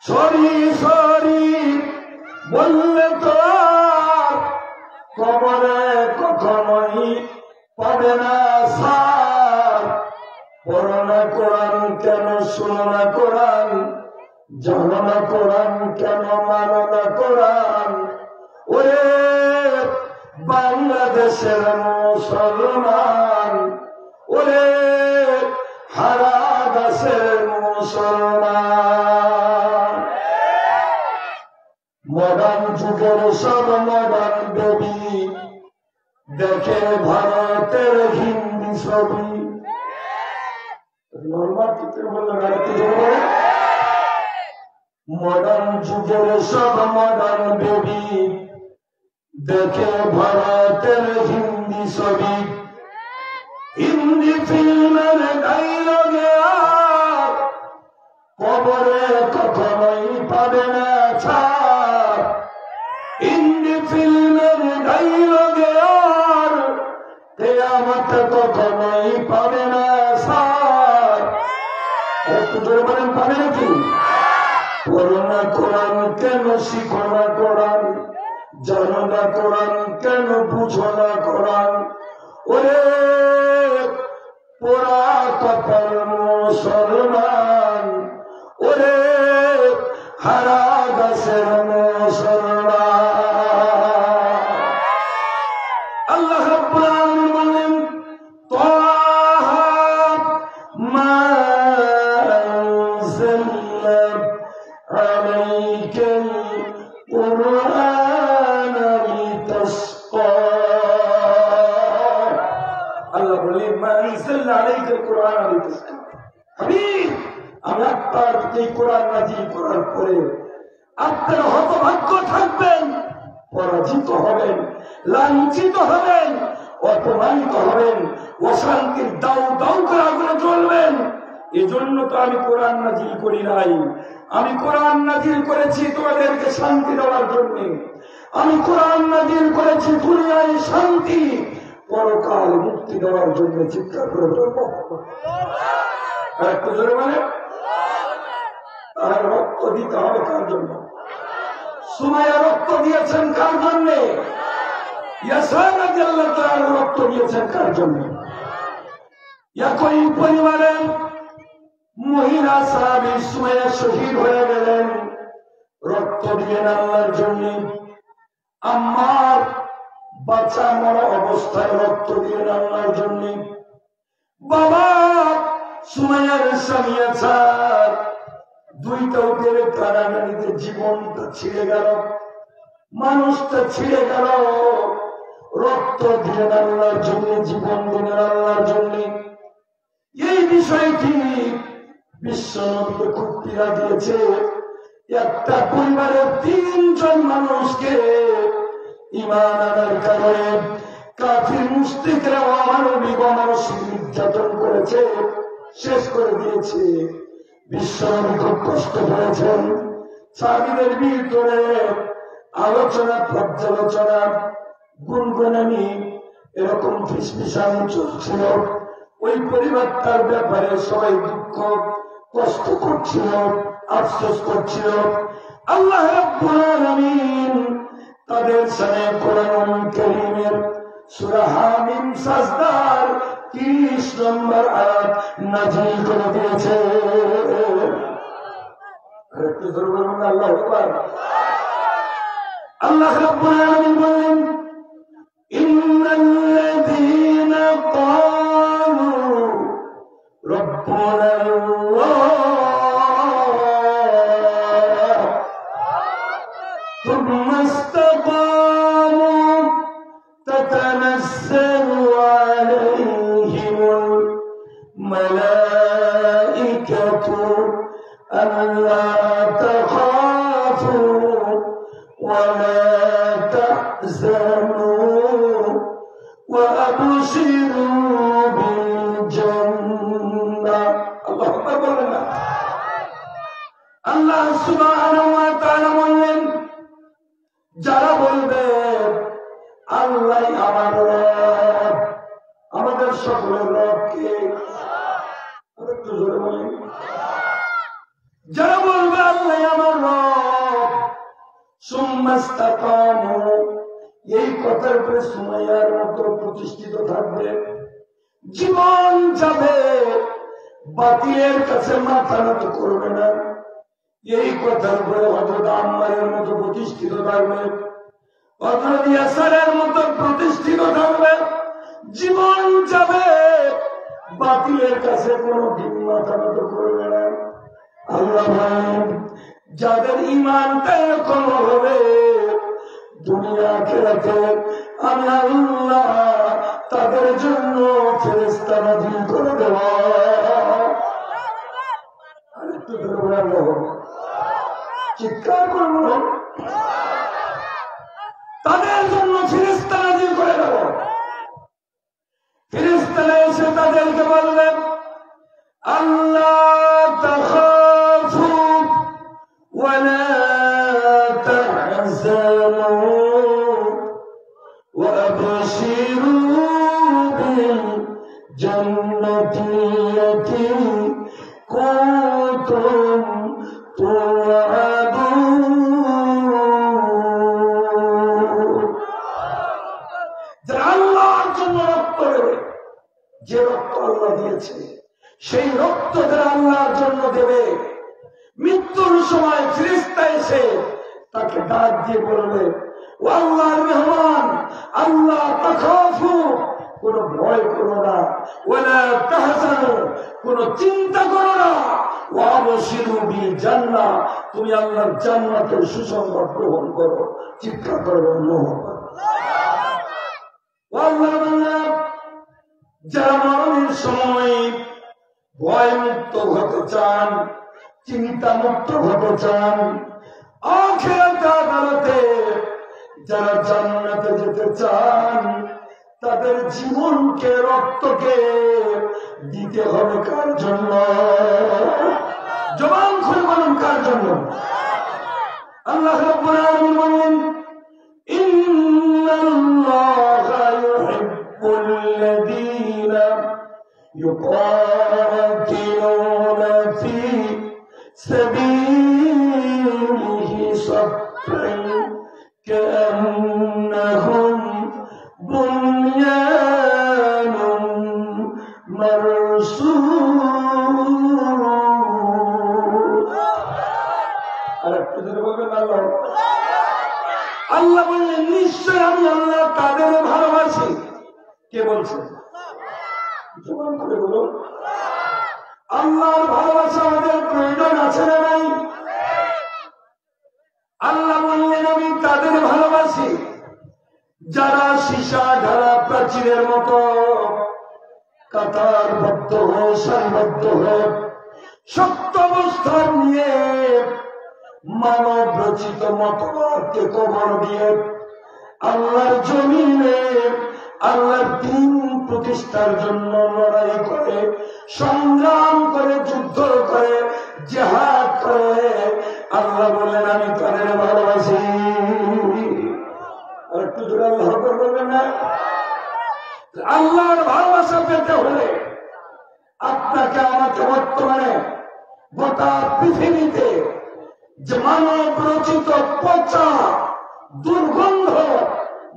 সরি সরি বললে তো কবরে কখনোই পাবে না স্যার। পড়ো না কোরআন, কেন শোনো না কোরআন? জানো না কোরআন, কেন মানো না কোরআন? ওরে বাংলাদেশের মুসলমান, ওরে হারা দেশের মুসলমান, মডার্ন যুগের সব মডার্ন বেবি দেখে ভারতের হিন্দি ছবি। নর্মাল চিত্র বললেন, মডার্ন যুগের সব মডার্ন বেবি দেখে ভারতের হিন্দি ছবি। হিন্দি ফিল্মের ডাইলগে আর কবরে কখনোই পাবে না ছাড়। হিন্দি ফিল্মের ডাইলগে আর কিয়ামতে কখনোই পাবে না ছাড়। একটু জোরে বলেন, পাবে নাকি? পড়ো না কোরআন, কেন শিখো না কোরআন? জানো না কোরআন, কেন বুঝো না কোরআন? ওরে পোড়া কপাল মুসলমান, ওরে হারা গাছের মুসলমান। আল্লাহ রাব্বুল আলামিন বলেন, তাহা মা আনজালনা আলাইকাল কুরআন লিতাশকা। আল্লাহ বলেন, মা আনজালনা আলাইকাল কুরআন লিতাশকা। হাবিব, আমি আপনার প্রতি কোরআন নাযিল করার পরে আপনারা হতভাগ্য থাকবেন, পরাজিত হবেন, লাঞ্ছিত হবেন, অপমানিত হবেন, অশান্তির দাউ দাউ করে আগুনে জ্বলবেন। এজন্য তো আমি কোরআন নাযিল করি নাই। আমি কোরআন নাযিল করেছি তোমাদেরকে শান্তি দেওয়ার জন্য। আমি কোরআন নাযিল করেছি দুনিয়ায় শান্তি, পরকাল মুক্তি দেওয়ার জন্য। চিৎকার করে বলবো আর একটু জোরে বলে, তার রক্ত দিতে হবে কার জন্য? সুমাইয়া রক্ত দিয়েছেন কার জন্য? ইয়াসার রাদিয়াল্লাহু তাআলা রক্ত দিয়েছেন কার জন্য? একই পরিবারের মহিলা সাহাবী সুমাইয়া শহীদ হয়ে গেলেন, রক্ত দিলেন আল্লাহর জন্য। আম্মার বাচ্চা মরা অবস্থায় রক্ত দিলেন আল্লাহর জন্য। বাবা সুমাইয়ার স্বামী আছার দুইটা উটের কারাগারিতে জীবনটা ছিঁড়ে গেল, মানুষটা ছিঁড়ে গেল। রক্ত দিলেন আল্লাহর জন্য, জীবন দিলেন আল্লাহর জন্য। এই বিষয়টি বিশ্ব নবীকে খুব পীড়া দিয়েছে। একটা পরিবারের 3 জন মানুষকে ঈমান আনার কারণে কাফির মুশরিকরা অমানবিক অমানসিক নির্যাতন করেছে, শেষ করে দিয়েছে। বিশ্ব নবী খুব কষ্ট পেয়েছেন। সাহাবীদের ভিতরে আলোচনা, পর্যালোচনা, গুনগুনানি, এরকম ফিসফিসানি চলছিল। ওই পরিবারটার ব্যাপারে সবাই দুঃখ কষ্ট করছিল, আফসোস করছিল। আল্লাহ রাব্বুল আলামিন তাদের সামনে কোরআন কারীমের সূরা হামিম সাজদার 30 নম্বর আয়াত নাযিল করে দিয়েছে। একটু জোরে বলুন আল্লাহু আকবার। আল্লাহ রাব্বুল আলামিন বলেন, ইন্নাল্লাযীনা ক্বালু রাব্বুনা আল্লাহ থুম্মা ইসতাকামু তাতানাজ্জালু আলাইহিমুল মালাইকাতু আল্লা تخافوا ولا تحزنوا وأبشروا بالجنة. اللهم بارك لنا. আল্লাহ সুবহানাহু ওয়া তাআলা বললেন, যারা বলবে আল্লাহ আমার রব, আমাদের সকলের রব কে? একটু জোরে বলেন। যারা বলবে আল্লাহ আমার রব, সুম্মা ইসতাকামু, এই কথার উপরে সুমাইয়ার মতো প্রতিষ্ঠিত থাকবে, জীবন যাবে, বাতিলের কাছে মাথা নত করবে না, এই কথার উপরে হযরত আম্মারের মতো প্রতিষ্ঠিত থাকবে, হযরত ইয়াসারের মতো প্রতিষ্ঠিত থাকবে, জীবন যাবে, বাতিলের কাছে কোনদিন মাথা নত করবে না। আল্লাহ বলেন, যাদের ঈমানটা এরকম হবে, দুনিয়া আখিরাতে আমি আল্লাহ তাদের জন্য ফেরেশতা নাযিল করে দেব। আরেকটু ধরে বলবো, চিৎকার করবো, তাদের জন্য ফেরেশতা নাযিল করে দেব। ফেরেশতারা এসে তাদেরকে বলবে, আল্লাহ তাখাফু ওয়ালা তাহজানু ওয়া আবশিরু বিল জান্নাতি আল্লাতী কুনতুম তুআদুন। যারা আল্লাহর জন্য রক্ত দেবে, যে রক্ত আল্লাহ দিয়েছে, সেই রক্ত যারা আল্লাহর জন্য দেবে, মৃত্যুর সময় ফেরেশতা এসে তাকে ডাক দিয়ে বলবে, ও আল্লাহর মেহমান, আল্লাহ তাখাফু, কোন ভয় করো না, ওয়ালা তাহজানু, কোন চিন্তা করো না, ওয়া আবশিরু বিল জান্নাহ, তুমি আল্লাহর জান্নাতের সুসংবাদ গ্রহণ করো। চিৎকার করো আল্লাহু আকবার। আল্লাহর বান্দা, যারা মরণের সময় ভয় মুক্ত হতে চান, চিন্তা মুক্ত হতে চান, আখিরাত আদালতে যারা জান্নাতে যেতে চান, তাদের জীবনকে, রক্তকে দিতে হবে কার জন্য? জবান খুলে বলুন, কার জন্য? আল্লাহ রাব্বুল আলামিন বলেন, ইন্নাল্লাহা ইউহিব্বুল্লাযীনা ইউকাতিলুনা ফী সাবীলিহি সাফফান কাআন্নাহুম বুনয়ানুন মারসূস। আরেকটু জোরে বলবেন আল্লাহ। আল্লাহ বললেন, নিশ্চয় আমি আল্লাহ তাদের ভালোবাসি। কে বলছে? জবান করে বলুন। আল্লাহর ভালোবাসা আমাদের প্রয়োজন আছে না নাই? আল্লাহ বললেন, আমি তাদের ভালোবাসি যারা সীসা ঢালা প্রাচীরের মতো কাতারবদ্ধ হয়ে, সারিবদ্ধ হয়ে, শক্ত অবস্থান নিয়ে মানব রচিত মতবাদকে কবর দিয়ে আল্লাহর জমিনে আল্লাহর দ্বীন প্রতিষ্ঠার জন্য লড়াই করে, সংগ্রাম করে, যুদ্ধ করে, জিহাদ করে। আল্লাহ বললেন, আমি তাদের ভালোবাসি। আর একটু জোরে আল্লাহ আকবার বলবেন না? আল্লাহর ভালোবাসা পেতে হলে আপনাকে আমাকে বর্তমানে গোটা পৃথিবীতে যে মানব রচিত পচা দুর্গন্ধ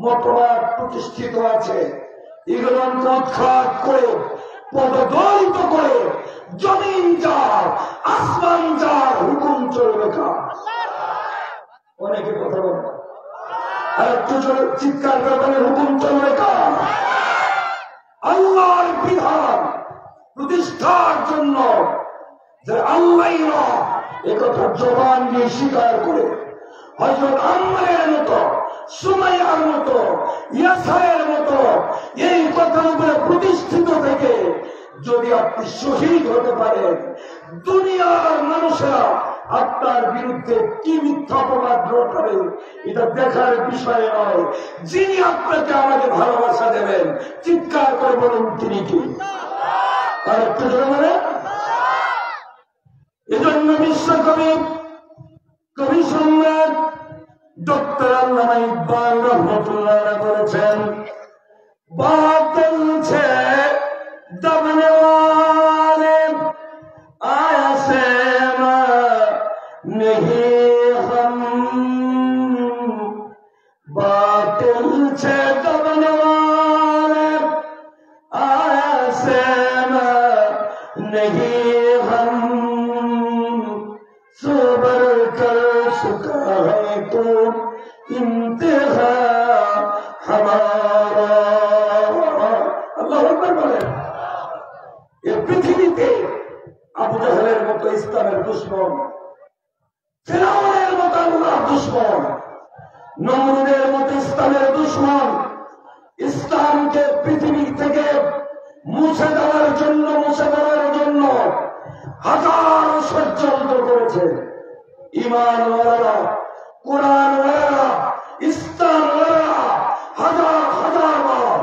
মতবাদ প্রতিষ্ঠিত আছে, এগুলোকে উৎখাত করে, পদদলিত করে, জমিন যার, আসমান যার, হুকুম চলবে কার? অনেকে কথা বলে, আর একটু জোরে চিৎকার করে বলে, হুকুম চলবে কার? আল্লাহর বিধান প্রতিষ্ঠার জন্য যে আল্লাহই রব, একথা জবান দিয়ে স্বীকার করে হযরত আম্মারের মতো, সুমাইয়ার মতো, ইয়াসারের মতো এই কথার উপরে প্রতিষ্ঠিত থেকে যদি আপনি শহীদ হতে পারেন, দুনিয়ার মানুষেরা আপনার বিরুদ্ধে কি মিথ্যা অপবাদ রটাবে এটা দেখার বিষয় নয়। যিনি আপনাকে আমাকে ভালোবাসা দেবেন, চিৎকার করে বলুন তিনি কি? আর একটু জোরে বলেন। এজন্য বিশ্বকবি কবি সম্রাট ডক্টর আল্লামা ইকবাল রহমতুল্লাহ বলেছেন, বাতিল ছে দবনে वाले आया से नहीं हम, बातिल छे दबने वाले आया से नहीं हम, सोबर कर चुका है तो इंतहा हमारा। अल्लाह अकबर बोले। এই পৃথিবীতে আবু জাহেলের মতো ইসলামের দুশমন, ফিরআউনের মতো আল্লাহর দুশমন, নমরুদের মতো ইসলামের দুশমন, ইসলামকে পৃথিবী থেকে মুছে দেওয়ার জন্য হাজার ষড়যন্ত্র করেছে। ঈমানওয়ালারা, কোরআনওয়ালারা, ইসলামওয়ালারা হাজার হাজার বার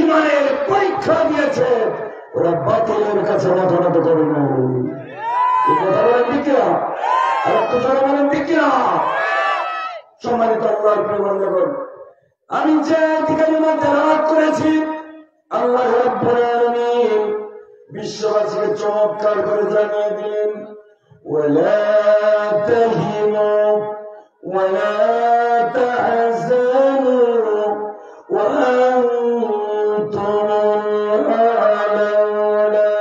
ঈমানের পরীক্ষা দিয়েছে। ওরা বাতিলের কাছে মাথা নত করে না। এই কথা বলেন ঠিক না? আর একটু জোরে বলেন ঠিক না? সম্মানিত আল্লাহর প্রিয় বান্দাগণ, আমি যে কালিমা তেলাওয়াত করেছি, আল্লাহ রাব্বুল আলামিন বিশ্ববাসীকে চমৎকার করে জানিয়ে দিলেন, ওয়ালা তাহিনু ওয়ালা তাহজানু ওয়া আনতুমুল আ'লাউনা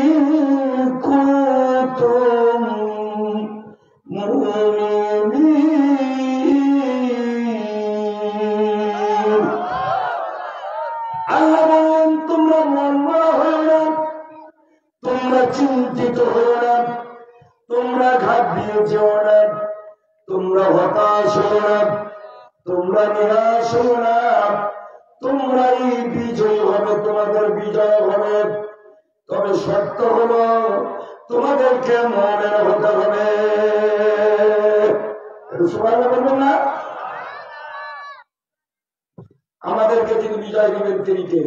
ইন কুনতুম মুমিনিন। আল্লাহ বলেন, তোমরা মনমরা হও না, তোমরা চিন্তিত হও না, তোমরা ঘাবড়িয়ে যেও না, তোমরা হতাশ হও না, তোমরা নিরাশ হও না, তোমরাই বিজয়ী হবে, তোমাদের বিজয় হবে। তবে সত্য হলো তোমাদেরকে মুমিন হতে হবে। সুবহানাল্লাহ বলবেন না? আমাদেরকে যিনি বিজয় দিবেন তিনি কে?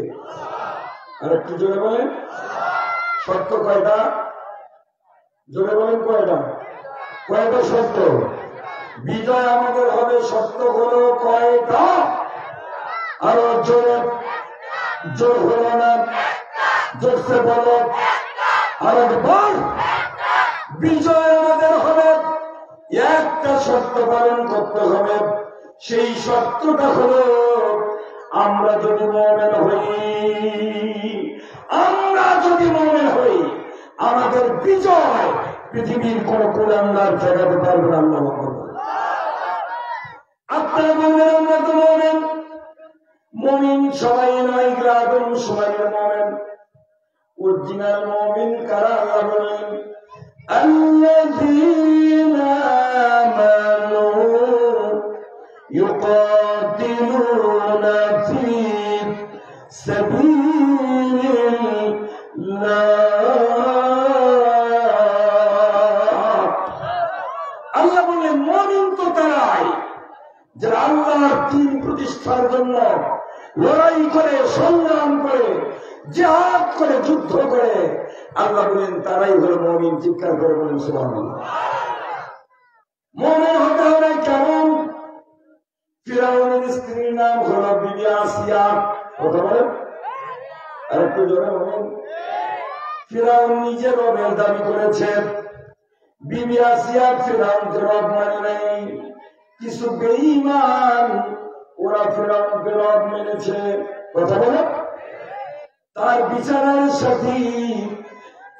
আর একটু জোরে বলেন। সত্য কয়টা? জোরে বলেন কয়টা? কয়টা সত্য? বিজয় আমাদের হবে, সত্য হলো কয়টা? আরো জোরে, জোর হলো না, জোরসে বলো আর একবার। বিজয় আমাদের হবে, একটা সত্য পালন করতে হবে। সেই সত্যটা হলো আমরা যদি মুমিন হই, আমরা যদি মুমিন হই, আমাদের বিজয় পৃথিবীর কোন কুলাঙ্গার ঠেকাতে পারবে না। আল্লাহু আকবার। আপনারা বলবেন আমরা তো মুমিন। মুমিন সবাই নয়, গ্রাহক সবাই মুমিন। অরিজিনাল মুমিন কারা? আল্লাহ বলেন, আল্লাযীনা আমানু ইউকাতিলুনা ফী সাবিলিল্লাহ। আল্লাহ বলেন, মুমিন তো তারাই যারা আল্লাহর দ্বীন প্রতিষ্ঠার জন্য লড়াই করে, সংগ্রাম করে, জিহাদ করে, যুদ্ধ করে। আল্লাহ বলেন তারাই হলো মুমিন। চিৎকার করে বলেন সুবহানাল্লাহ। মুমিন হতে হবে কেমন? ফিরআউনের স্ত্রীর নাম হলো বিবি আসিয়া। কথা বলেন আর একটু জোরে বলেন। ফিরআউন নিজে রবের দাবি করেছে, বিবি আসিয়া ফিরআউনকে রব মানে নাই। কিছু বেঈমান ওরা ফিরআউনকে রব মেনেছে। কথা বলেন। তার বিছানার সাথী,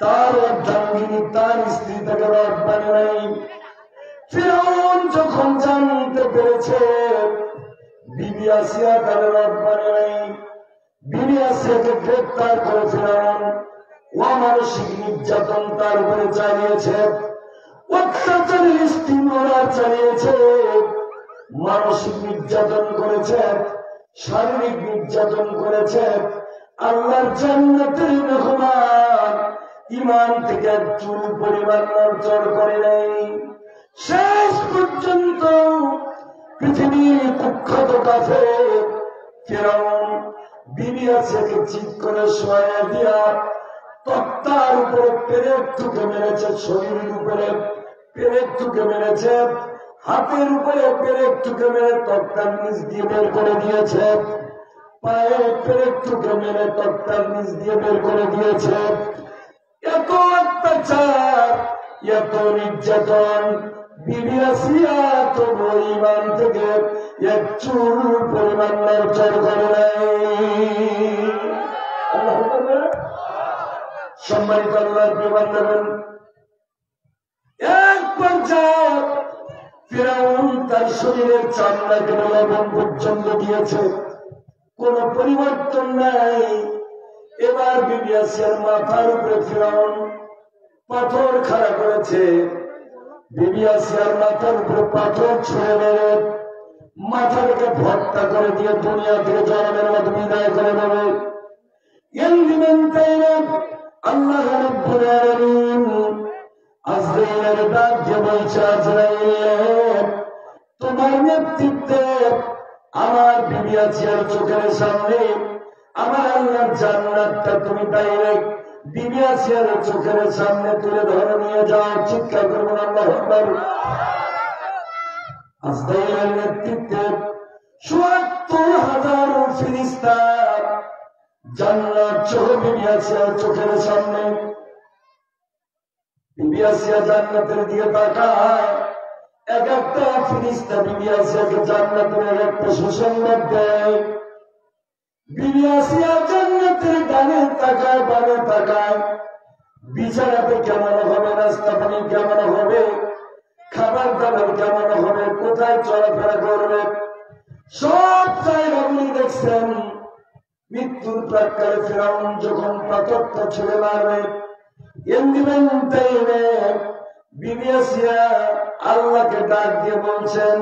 তার অর্ধাঙ্গিনী, তার স্ত্রী তাকে রব মানে নাই। ফিরআউন যখন জানতে পেরেছে বিবি আসিয়া তার রব মানে নাই, বিবি আসিয়াকে গ্রেফতার করে ফিরআউন অমানসিক নির্যাতন তার উপরে চালিয়েছে, অত্যাচারের স্টিমরা চালিয়েছে, মানসিক নির্যাতন করেছে, শারীরিক নির্যাতন করেছে। আল্লাহর জান্নাতের মেহমান ইমান থেকে চুল পরিমাণ নড়চড় করে নাই। শেষ পর্যন্ত পৃথিবীর কুখ্যাত কাফের ফিরআউন বিবি আসিয়াকে চিৎ করে শোয়া দিয়া তক্তার উপরে পেরেক ঠুকে মেরেছে, শরীরের উপরে পেরেক ঠুকে মেরেছে, হাতের উপরে পেরেক ঠুকে মেরে তক্তার নিচ দিয়ে বের করে দিয়েছে, পায়ে পেরেক ঠুকে মেরে তক্তার নিচ দিয়ে বের করে দিয়েছে। এত অত্যাচার, এত নির্যাতন, বিবি আসিয়া তো ইমান থেকে এক চুল পরিমাণ নড়চড় করে নাই। সম্মানিত আল্লাহর প্রিয় বান্দাগণ, এক পর্যায়ে ফিরআউন তার শরীরের চামড়াকে লবণ পর্যন্ত দিয়েছে, কোন পরিবর্তন নাই। এবার বিবি আসিয়ার মাথার উপরে ফিরআউন পাথর খাড়া করেছে। বিবি আসিয়ার মাথার উপরে পাথর ছুঁড়ে মেরে মাথাটাকে ভর্তা করে দিয়ে দুনিয়া থেকে জন্মের মতো বিদায় করে দেবে। আল্লাহ রাব্বুল আলামিন আজরাইলের ডাক দিয়ে বলছে, আজরাইল তোমার নেতৃত্বে আমার বিবি আসিয়ার চোখের সামনে আমার আল্লাহর জান্নাতটা তুমি ডাইরেক্ট বিবি আসিয়ার চোখের সামনে তুলে ধরে নিয়ে যাও। চিৎকার করবেন আল্লাহু আকবার। আজরাইলের নেতৃত্বে ৭৪,০০০ ফেরেশতা জান্নাত সহ বিবি আসিয়ার চোখের সামনে। বিবি আসিয়া জান্নাতের দিকে তাকায়, এক একটা ফেরেশতা বিবি আসিয়াকে জান্নাতের এক একটা সুসংবাদ দেয়। বিবি আসিয়া জান্নাতের ডানে তাকায়, বামে তাকায়, বিছানাতে কেমন হবে, নাস্তা পানি কেমন হবে, খাবার দাবার কেমন হবে, কোথায় চলাফেরা করবে, সব জায়গাগুলি দেখছেন। মৃত্যুর প্রাক্কালে ফিরআউন যখন পাথরটা ছুঁড়ে মারবে, বিবি আসিয়া আল্লাহকে ডাক দিয়ে বলছেন,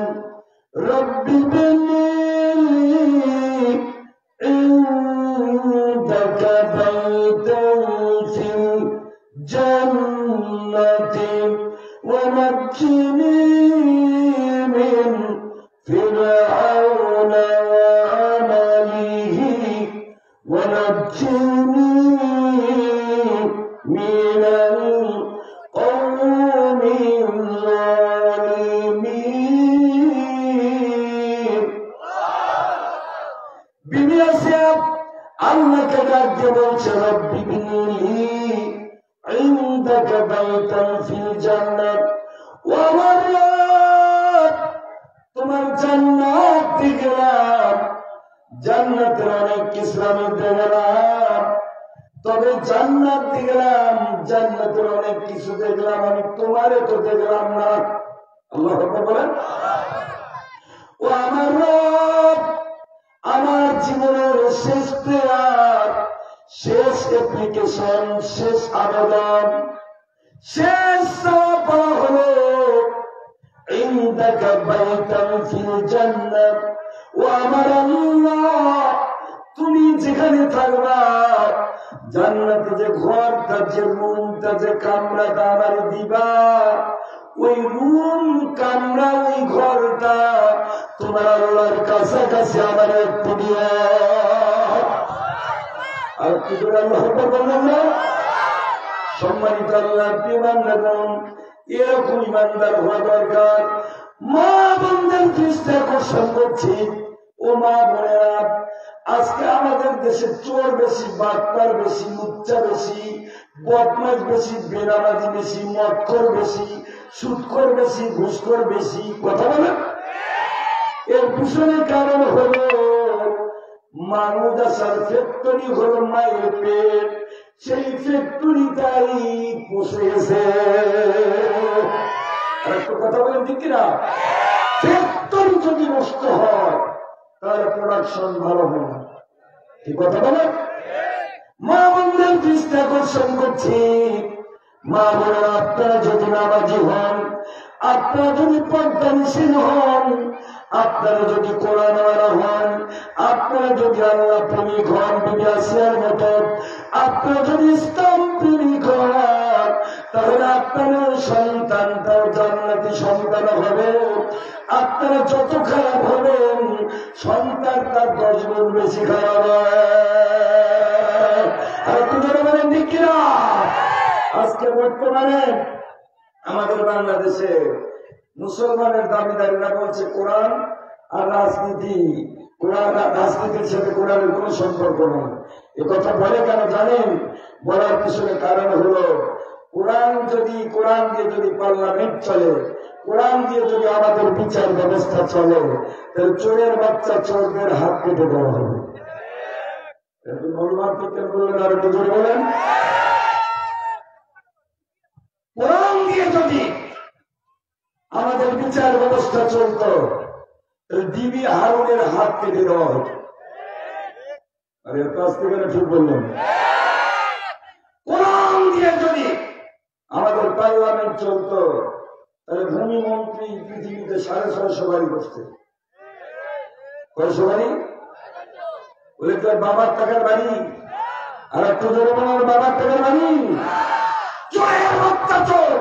রব্বি বিনি ইনদাকা বাইতান ফিল জান্নাতি ওয়া নাজ্জিনি মিন ফিরআউনা ওয়া আমালিহি ওয়া নাজ্জিনি মিনাল কওমিল যালিমিন। বিবি আসিয়া আল্লাহকে ডাক দিয়ে বলছে, রব্বি বিনি ইনদাকা বাইতান ফিল জান্নাত, ও আমার রব তোমার জান্নাত দেখলাম, জান্নাতের অনেক কিছু আমি দেখলাম, তবে জান্নাত দেখলাম, জান্নাতের অনেক কিছু দেখলাম, আমি তোমারে তো দেখলাম না। আল্লাহ বলেন, ও আমার রব আমার জীবনের শেষ প্রেয়ার, শেষ অ্যাপ্লিকেশন, শেষ আবেদন, শেষ চাওয়া হলো ইনদাকা বাইতান ফিল জান্নাত, ও আমার আল্লাহ তুমি যেখানে থাকবা জান্নাতে যে ঘরটা, যে রুমটা, যে কামরাটা আমার দিবা, ওই রুম, কামরা, ওই ঘরটা তোমার আল্লাহর কাছাকাছি আমার একটু দিয়া। আর কি করে আল্লাহ বললেন না? সম্মানিত আল্লাহ বিমানগণ, এরকম ইমানদার হওয়া দরকার। মা বোনদের দৃষ্টি আকর্ষণ করছি, ও মা বোনেরা, আজকে আমাদের দেশে চোর বেশি, বাটপার বেশি, লুচ্চা বেশি, বদমাশ বেশি, বেনামাজি বেশি, মদখোর বেশি, সুদখোর বেশি, ঘুষখোর বেশি। কথা বলে এর পিছনে কারণ হলো মানবদাসার ফ্যাক্টরি হলো মায়ের পেট, সেই ফ্যাক্টরিটাই পৌঁছে গেছে। একটু কথা বলেন ঠিক কিনা? ফ্যাক্টরি যদি নষ্ট হয় তার প্রোডাকশন ভালো হয় না। কি কথা বলে? মা বোনদের দৃষ্টি আকর্ষণ করছি, মা বোনেরা আপনারা যদি নামাজি হন, আপনারা যদি পর্দানিসীন হন, আপনারা যদি কোরআনওয়ালা হন, আপনারা যদি আল্লাহ প্রেমিক হন বিবি আসিয়ার মতো, আপনারা যদি ইসলাম প্রেমিক হন, তাহলে আপনাদের সন্তানটাও জান্নাতি সন্তান হবে। আপনারা যত খারাপ হবেন, সন্তান তার 10 গুণ বেশি খারাপ হবে। আর তুই বলেন ঠিক কিনা? আজকে বর্তমানে আমাদের বাংলাদেশে মুসলমানের দাবিদারীরা বলছে কোরআন আর রাজনীতি, কোরআন রাজনীতির সাথে কোরআনের কোন সম্পর্ক নেই। এ কথা বলে কেন জানেন? বলার পিছনে কারণ হলো কোরআন দিয়ে যদি পার্লামেন্ট চলে, কোরআন দিয়ে যদি আমাদের বিচার ব্যবস্থা চলে, তাহলে চোরের বাচ্চা চোরদের হাত কেটে দেওয়া হবে। বললেন আর একটু জোরে বলেন। কোরআন দিয়ে যদি আমাদের বিচার ব্যবস্থা চলত, ডিবি হারুনের হাত কেটে দেওয়া হতো। আরে কাছ থেকে ঠিক বললেন। কোরআন দিয়ে যদি আমাদের পার্লামেন্ট চলত, তাহলে ভূমি মন্ত্রী পৃথিবীতে 650 বাড়ি করছে। কয়শো বাড়ি? বলে তোর বাবার টাকার বাড়ি। আর একটু জোরে বলার বাবার টাকার বাড়ি। চোরের বাচ্চা চোর,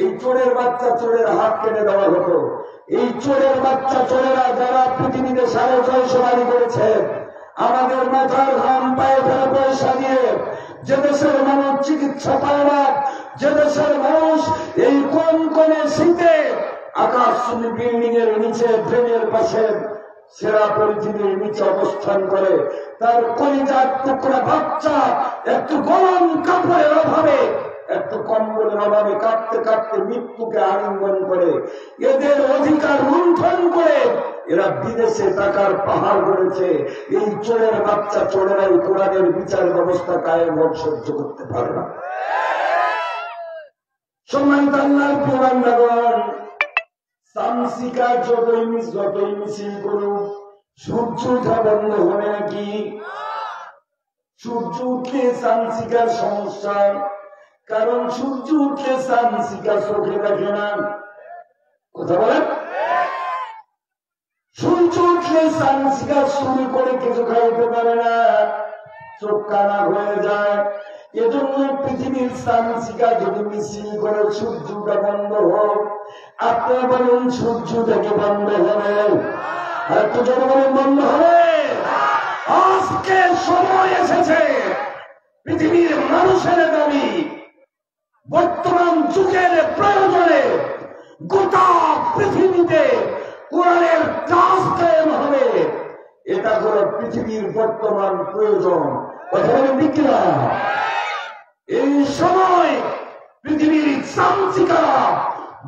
এই চোরের বাচ্চা চোরের হাত কেটে দেওয়া হতো। এই চোরের বাচ্চা চোরেরা যারা পৃথিবীতে 650 বাড়ি করেছে, আমাদের মাথার ঘাম পায়ে ফেলে পয়সা দিয়ে যে দেশের মানুষ চিকিৎসা পায় না, যে দেশের মানুষ এই কোন কোনে শীতে আকাশচুম্বী বিল্ডিং এর নিচে ড্রেনের পাশে সেরা পরিচিতির নিচে অবস্থান করে, তার কলিজার টুকরা বাচ্চা একটু গরম কাপড়ের অভাবে, একটু কম্বলের অভাবে কাঁপতে কাঁপতে মৃত্যুকে আলিঙ্গন করে, এদের অধিকার লুণ্ঠন করে এরা বিদেশে টাকার পাহাড় করেছে। এই চোরের বাচ্চা চোরেরাই কোরআনের বিচার ব্যবস্থা কায়েম হোক সহ্য করতে পারে না। সম্মানিত আল্লাহর বান্দাগণ, সামসিকা যতই মিছিল করুক, সূর্য ওঠা বন্ধ হবে নাকি? সূর্য উঠলে সামসিকার সমস্যা, কারণ সূর্য উঠলে সামসিকা চোখে দেখে না। কথা বলেন? সূর্য উঠলে সামসিকা শুরু করে কিছু খাইতে পারে না, চোখ কানা হয়ে যায়। এজন্য পৃথিবীর সামসিকা যদি মিছিল করে সূর্যটা বন্ধ হোক, আপনারা বলুন সূর্য থেকে বন্ধ হবে? আর একটু জনগণ বন্ধ হবে? আজকে সময় এসেছে, পৃথিবীর মানুষের দাবি, বর্তমান যুগের প্রয়োজনে গোটা পৃথিবীতে কোরআনের কাজ কায়েম হবে। এটা হলো পৃথিবীর বর্তমান প্রয়োজন। কথা বলেন ঠিক কিনা? এই সময় পৃথিবীর সামসিকারা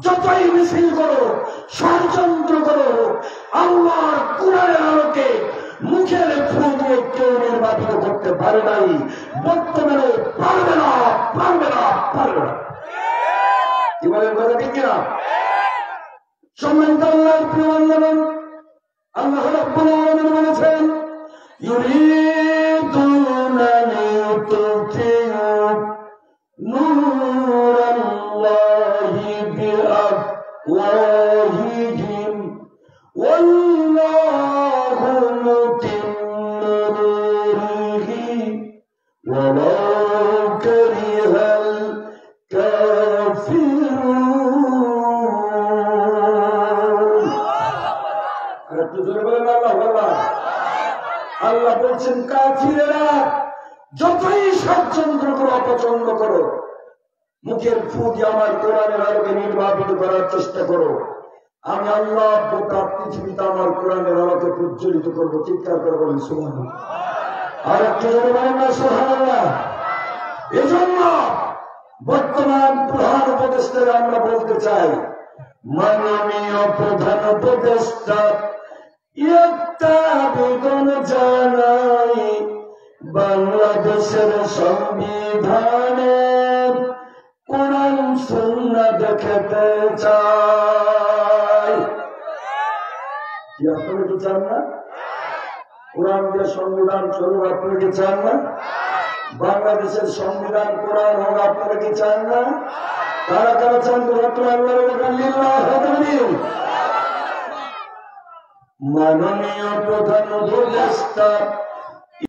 যতই মিছিল করো, ষড়যন্ত্র করো, আল্লাহর কোরআনের আলোকে মুখের ফু দিয়ে কেউ নির্বাচিত করতে পারে নাই, বর্তমানে পারবে না, পারবে না, পারবে না। কি বলেন কথা ঠিক কিনা? সম্মানিত আল্লাহর প্রিয় বান্দাগণ, আল্লাহ রাব্বুল আলামিন বলেছেন, ইউরিদুনা লিতুতিউ নূরাল্লাহি বিআফওয়াহিহিম ওয়াল্লাহু মুতিম্মু নূরিহি ওয়ালাউ কারিহাল কাফিরুন। একটু জোরে বলেন আল্লাহ। আল্লাহ বলছেন, কাফিরেরা যতই ষড়যন্ত্র করো, অপছন্দ করো, মুখের ফু দিয়ে আমার কোরআনের আলোকে নির্বাপিত করার চেষ্টা করো, আমি আল্লাহ গোটা পৃথিবীতে আমার কোরআনের আলোকে প্রজ্বলিত করবো। চিৎকার করে বলেন সুবহানাল্লাহ। আর একটু জোরে বলেন না সুবহানাল্লাহ। এজন্য বর্তমান প্রধান উপদেষ্টারা আমরা বলতে চাই, মাননীয় প্রধান উপদেষ্টা একটা আবেদন জানাই, বাংলাদেশের সংবিধানের কোরআন সুন্নাহ দেখতে চাই। কি আপনারা কি চান না? কোরআন দিয়ে সংবিধান চলুক, আপনারা কি চান না? বাংলাদেশের সংবিধান কোরআন হোক, আপনারা কি চান না? কারা কারা চান দুহাত্র আল্লাহর লিল্লাহ। মাননীয় প্রধান উপদেষ্টা